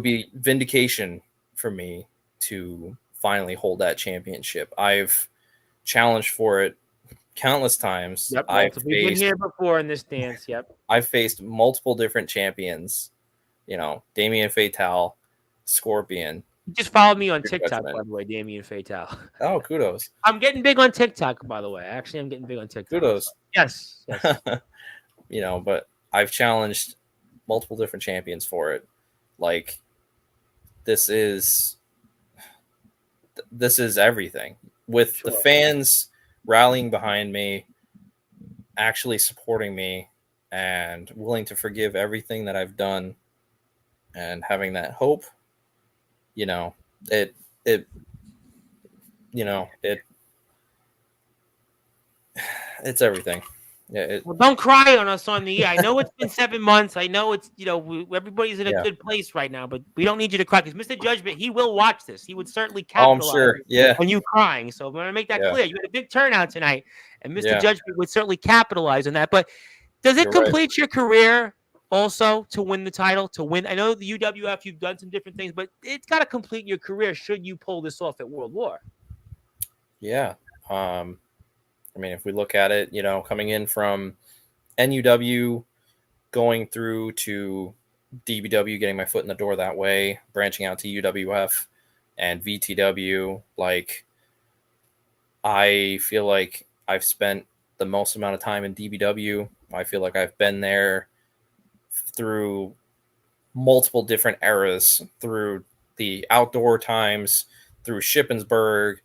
be vindication for me to finally hold that championship. I've challenged for it countless times. Yep, we've been here before in this dance. Yep, I've faced multiple different champions. Damien Fatale, Scorpion. you just followed me on TikTok, by the way, Damien Fatale. Oh, kudos! I'm getting big on TikTok, by the way. Actually, I'm getting big on TikTok. Kudos. Yes. But I've challenged multiple different champions for it. Like this is everything. With the fans rallying behind me, actually supporting me, and willing to forgive everything that I've done, and having that hope, it's everything. Yeah. Well, don't cry on us on the air. I know it's been 7 months. I know it's everybody's in a good place right now, but we don't need you to cry because Mr. Judgment, he will watch this. He would certainly capitalize on you crying. So I'm going to make that clear. You had a big turnout tonight, and Mr. Judgment would certainly capitalize on that. But does it complete your career also to win the title? To win, I know the UWF, you've done some different things, but it's got to complete your career should you pull this off at World War. Yeah. I mean, if we look at it, coming in from NUW, going through to DBW, getting my foot in the door that way, branching out to UWF and VTW, like I feel like I've spent the most amount of time in DBW. I feel like I've been there through multiple different eras, through the outdoor times, through Shippensburg,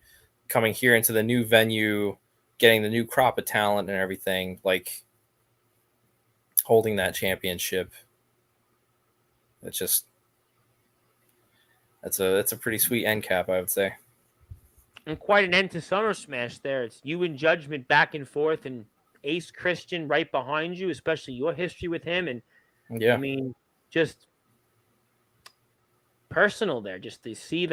coming here into the new venue, getting the new crop of talent and everything, like holding that championship. It's a pretty sweet end cap, I would say. And quite an end to Summer Smash there. It's you and Judgment back and forth, and Ace Christian right behind you, especially your history with him. And I mean, just personal there, just to see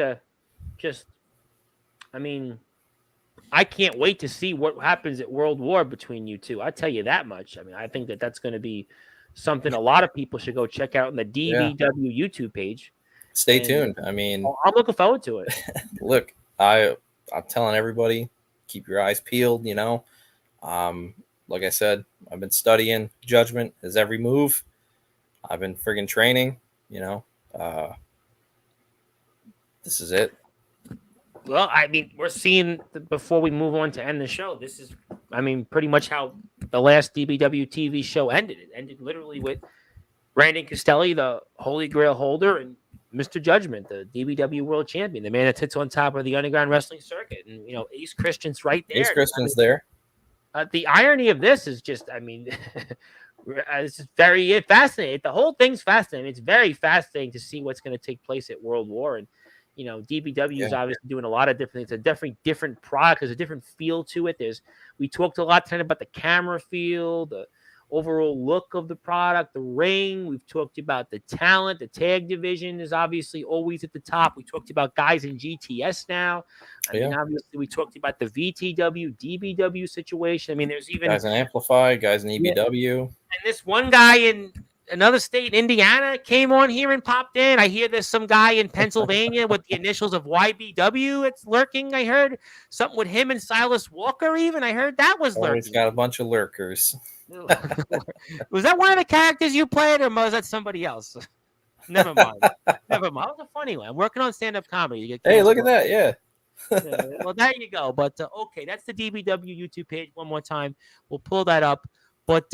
I can't wait to see what happens at World War between you two. I tell you that much. I mean, I think that's going to be something a lot of people should go check out on the DBW YouTube page. Stay tuned. I mean, I'm looking forward to it. Look, I'm telling everybody, keep your eyes peeled. Like I said, I've been studying Judgment, his every move. I've been friggin' training. This is it. Well, I mean, we're seeing before we move on to end the show. This is, I mean, pretty much how the last DBW TV show ended. It ended literally with Brandon Castelli, the Holy Grail holder, and Mr. Judgment, the DBW World Champion, the man that sits on top of the underground wrestling circuit, and Ace Christian's right there. Ace Christian's there. The irony of this is just, I mean, it's very fascinating. The whole thing's fascinating. It's very fascinating to see what's going to take place at World War. And, DBW is obviously doing a lot of different things. It's a definitely different product. There's a different feel to it. We talked a lot tonight about the camera feel, the overall look of the product, the ring. We've talked about the talent. The tag division is obviously always at the top. We talked about guys in GTS now. I mean, obviously, we talked about the VTW, DBW situation. I mean, there's even guys in Amplify, guys in EBW. And this one guy in another state, Indiana, came on here and popped in. I hear there's some guy in Pennsylvania with the initials of YBW. It's lurking. I heard something with him and Silas Walker. Even I heard that was lurking. He's got a bunch of lurkers. Was that one of the characters you played, or was that somebody else? Never mind. Never mind. That was a funny one. I'm working on stand-up comedy. Hey, look at that. Yeah. Well, there you go. But okay, that's the DBW YouTube page. One more time, we'll pull that up. But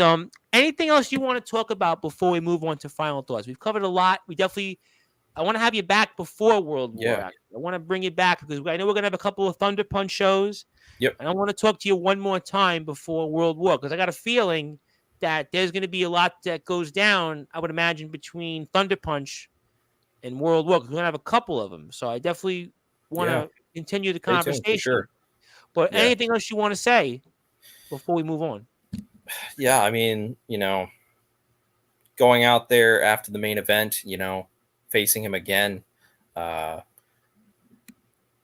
anything else you want to talk about before we move on to final thoughts? We've covered a lot. I want to have you back before World War. Yeah. I want to bring you back because I know we're going to have a couple of Thunder Punch shows. Yep. And I want to talk to you one more time before World War because I got a feeling that there's going to be a lot that goes down, I would imagine, between Thunder Punch and World War because we're going to have a couple of them. So I definitely want to continue the conversation. Sure. But anything else you want to say before we move on? Yeah, I mean, going out there after the main event, facing him again,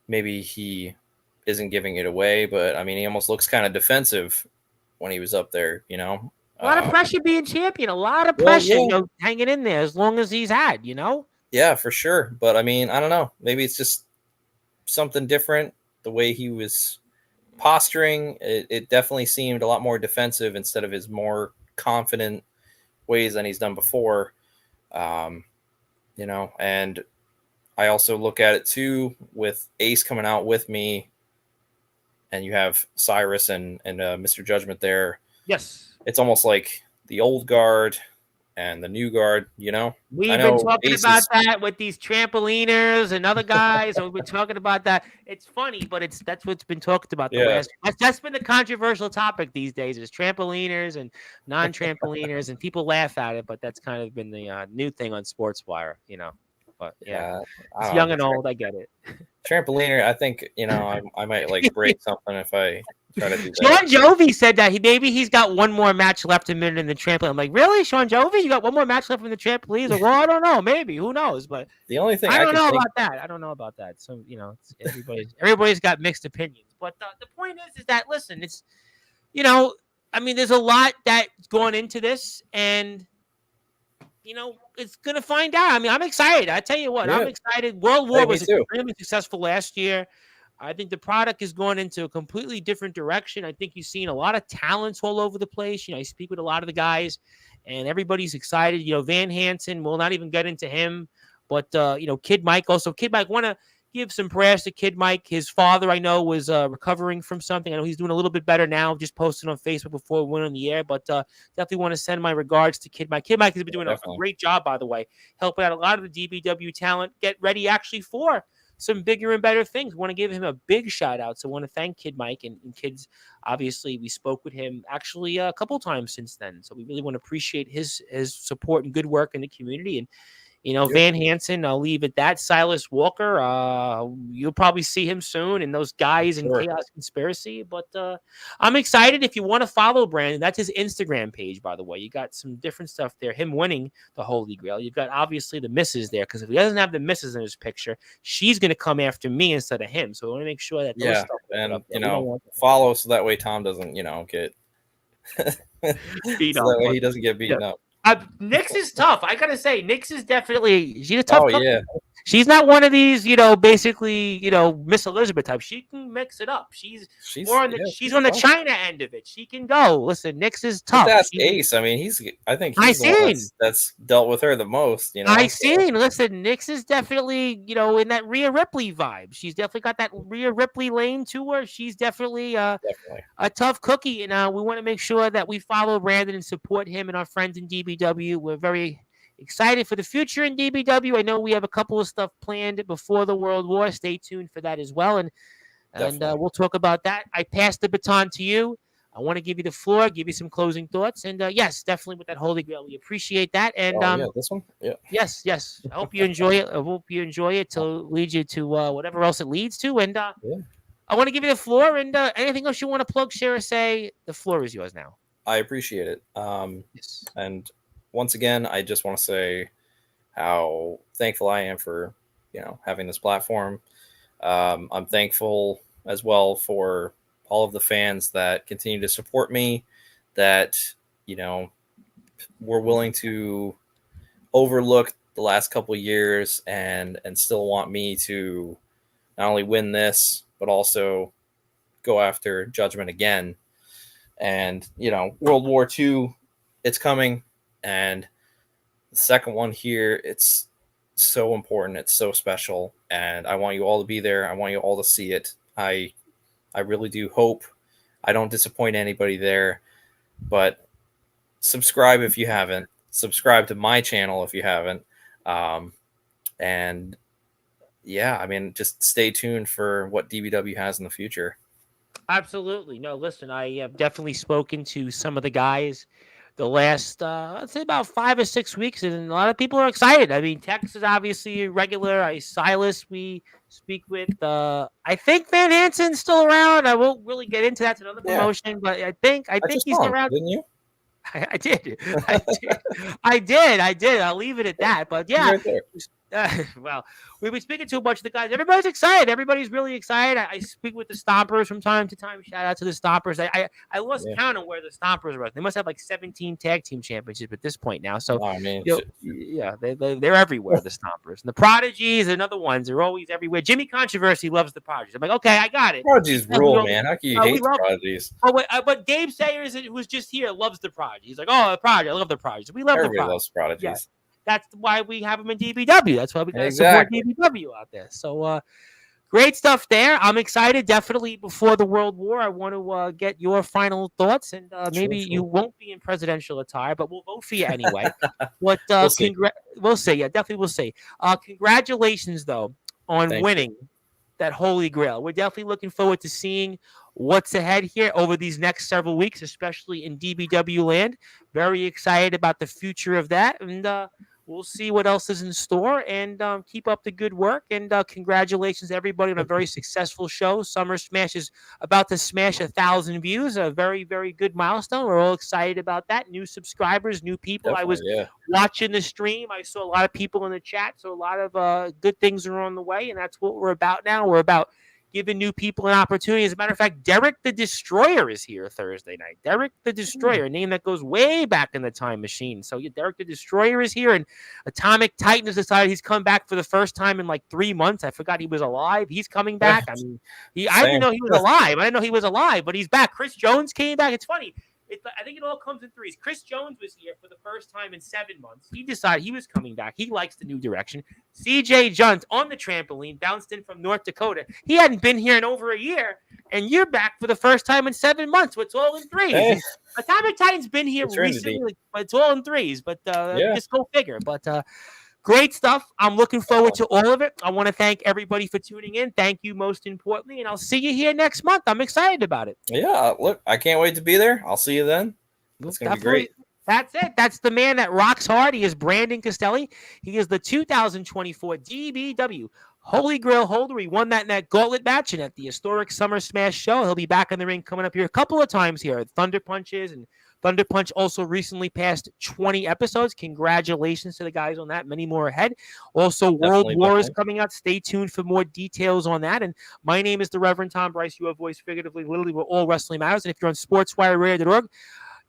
maybe he isn't giving it away, but I mean, he almost looks kind of defensive when he was up there, A lot of pressure being champion, a lot of pressure, hanging in there as long as he's had, Yeah, for sure. But I mean, I don't know. Maybe it's just something different. The way he was posturing, it definitely seemed a lot more defensive instead of his more confident ways than he's done before. And I also look at it too with Ace coming out with me, and you have Cyrus and Mr. Judgment there. Yes, it's almost like the old guard and the new guard. We've been talking about that with these trampoliners and other guys. We've been talking about that. It's funny, but that's what's been talked about. That's been the controversial topic these days is trampoliners and non-trampoliners, and people laugh at it, but that's kind of been the new thing on Sportswire, But it's young and old. I get it. Trampoliner, I think I might break something if I try to do that. Sean Jovi said that he's got one more match left in the trampoline. I'm like, really, Sean Jovi? You got one more match left in the trampoline? He's like, well, I don't know, maybe, who knows? But the only thing I don't know about that. So everybody's got mixed opinions. But the point is that listen, it's I mean, there's a lot that's going into this, and it's going to find out. I mean, I'm excited. I tell you what, I'm excited. World War was extremely successful last year. I think the product is going into a completely different direction. I think you've seen a lot of talents all over the place. I speak with a lot of the guys, and everybody's excited. Van Hansen, we'll not even get into him, but Kid Mike also. Kid Mike, want to give some prayers to Kid Mike. His father, I know, was recovering from something. I know he's doing a little bit better now. Just posted on Facebook before we went on the air, but definitely want to send my regards to Kid Mike. Kid Mike has been doing a great job, by the way, helping out a lot of the DBW talent get ready actually for some bigger and better things. Want to give him a big shout out. So I want to thank Kid Mike and Kids. Obviously, we spoke with him actually a couple times since then. So we really want to appreciate his support and good work in the community. And Van Hansen, I'll leave it that. Silas Walker, you'll probably see him soon, and those guys in Chaos Conspiracy. But I'm excited. If you want to follow Brandon, that's his Instagram page, by the way. You got some different stuff there. Him winning the Holy Grail. You've got obviously the missus there, because if he doesn't have the missus in his picture, she's going to come after me instead of him. So we want to make sure that those stuff and up there. follow so that way Tom doesn't get beat so up. that way he doesn't get beaten up. Nix is tough. I gotta say, Nix is definitely she's a tough. Oh yeah, She's not one of these, basically, Miss Elizabeth type. She can mix it up. She's more on the she's on the tough. China end of it. She can go. Listen, Nyx is Just tough. ask Ace. I mean, I think he's the one that's dealt with her the most. I seen. Listen, Nyx is definitely, in that Rhea Ripley vibe. She's definitely got that Rhea Ripley lane to her. She's definitely a tough cookie, and we want to make sure that we follow Brandon and support him and our friends in DBW. We're very excited for the future in DBW. I know we have a couple of stuff planned before the World War. Stay tuned for that as well, and we'll talk about that. I pass the baton to you. I want to give you the floor, give you some closing thoughts, and yes, definitely with that Holy Grail, we appreciate that. And this one, yes. I hope you enjoy it. I hope you enjoy it to lead you to whatever else it leads to. And I want to give you the floor. And anything else you want to plug, share, or say, the floor is yours now. I appreciate it. Yes. And once again, I just want to say how thankful I am for having this platform. I'm thankful as well for all of the fans that continue to support me, that were willing to overlook the last couple of years and still want me to not only win this but also go after Judgment again. And World War II, it's coming, and the second one here, it's so important, it's so special, and I want you all to be there. I want you all to see it. I really do hope I don't disappoint anybody there, but subscribe if you haven't. Subscribe to my channel if you haven't. And yeah, I mean, just stay tuned for what DBW has in the future. Absolutely. No, listen, I have definitely spoken to some of the guys the last, I'd say about 5 or 6 weeks, and a lot of people are excited. I mean, Tex is obviously regular. Silas, we speak with. I think Van Hansen's still around. I won't really get into that. It's another promotion, but I think he's around. Didn't you? I did. I did. I'll leave it at that. But yeah. Well, we've been speaking to a bunch of the guys. Everybody's excited. Everybody's really excited. I speak with the Stompers from time to time. Shout out to the Stompers. I lost count on where the Stompers are. They must have like 17 tag team championships at this point now. So, they're everywhere, the Stompers. And the Prodigies and other ones are always everywhere. Jimmy Controversy loves the Prodigies. I'm like, okay, I got it. Prodigies rule, man. How can you hate the Prodigies? But Gabe Sayers, who was just here, loves the Prodigies. He's like, oh, the Prodigy. I love the Prodigies. We love the Prodigies. Loves Prodigies. Yeah. That's why we have them in DBW. That's why we got to support DBW out there. So great stuff there. I'm excited. Definitely before the World War, I want to get your final thoughts. And maybe you won't be in presidential attire, but we'll vote for you anyway. What? We'll see. We'll see. Yeah, definitely we'll see. Congratulations, though, on winning that Holy Grail. We're definitely looking forward to seeing what's ahead here over these next several weeks, especially in DBW land. Very excited about the future of that. And we'll see what else is in store, and keep up the good work. And congratulations to everybody on a very successful show. Summer Smash is about to smash 1,000 views, a very, very good milestone. We're all excited about that. New subscribers, new people. Definitely, I was watching the stream. I saw a lot of people in the chat, so a lot of good things are on the way, and that's what we're about now. We're about giving new people an opportunity. As a matter of fact, Derek the Destroyer is here Thursday night. Derek the Destroyer, a name that goes way back in the time machine. So Derek the Destroyer is here, and Atomic Titan has decided he's come back for the first time in like 3 months. I forgot he was alive. He's coming back. I mean, I didn't know he was alive. I didn't know he was alive, but he's back. Chris Jones came back. It's funny. I think it all comes in threes. Chris Jones was here for the first time in 7 months. He decided he was coming back. He likes the new direction. CJ Junt on the trampoline, bounced in from North Dakota. He hadn't been here in over a year, and you're back for the first time in 7 months. So it's all in threes. Hey. Atomic Titan's been here recently, but it's all in threes. But just go figure. But great stuff. I'm looking forward to all of it. I want to thank everybody for tuning in. Thank you most importantly, and I'll see you here next month. I'm excited about it. Yeah, look, I can't wait to be there. I'll see you then. It's going to be great. That's it. That's the man that rocks hard. He is Brandon Castelli. He is the 2024 DBW Holy Grail holder. He won that in that gauntlet match and at the historic Summer Smash show. He'll be back in the ring coming up here a couple of times here at Thunder Punches, and Thunder Punch also recently passed 20 episodes. Congratulations to the guys on that. Many more ahead. Also, World War is coming out. Stay tuned for more details on that. And my name is the Reverend Tom Bryce. Your voice figuratively, literally, we're all Wrestling Matters. And if you're on sportswireradio.org,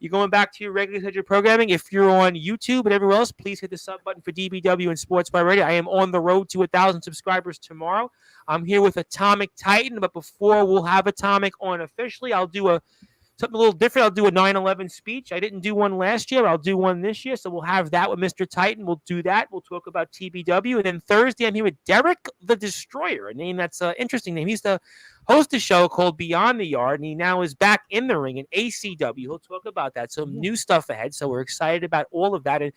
you're going back to your regular scheduled programming. If you're on YouTube and everywhere else, please hit the sub button for DBW and Sportzwire Radio. I am on the road to 1,000 subscribers tomorrow. I'm here with Atomic Titan, but before we'll have Atomic on officially, I'll do something a little different. I'll do a 9/11 speech. I didn't do one last year. I'll do one this year. So we'll have that with Mr. Titan. We'll do that. We'll talk about TBW. And then Thursday, I'm here with Derek the Destroyer, a name that's an interesting name. He's the host a show called Beyond the Yard, and he now is back in the ring in ACW. He'll talk about that. Some new stuff ahead. So we're excited about all of that. And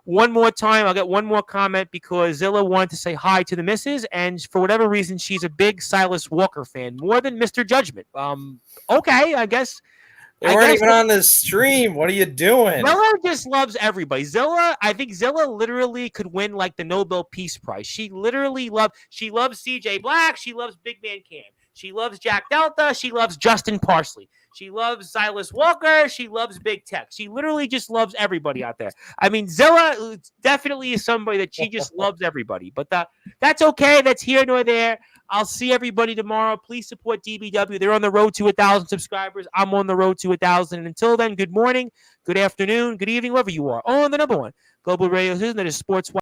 one more time, I'll get one more comment because Zilla wanted to say hi to the missus, and for whatever reason, she's a big Silas Walker fan, more than Mr. Judgment. Okay, I guess. They weren't even on the stream. What are you doing? Zilla just loves everybody. I think Zilla literally could win like the Nobel Peace Prize. She loves CJ Black. She loves Big Man Cam. She loves Jack Delta. She loves Justin Parsley. She loves Silas Walker. She loves Big Tech. She literally just loves everybody out there. I mean, Zilla definitely is somebody that she just loves everybody. But that's okay. That's here nor there. I'll see everybody tomorrow. Please support DBW. They're on the road to 1,000 subscribers. I'm on the road to 1,000. And until then, good morning, good afternoon, good evening, wherever you are. On the number one global radio station that is Sportswire.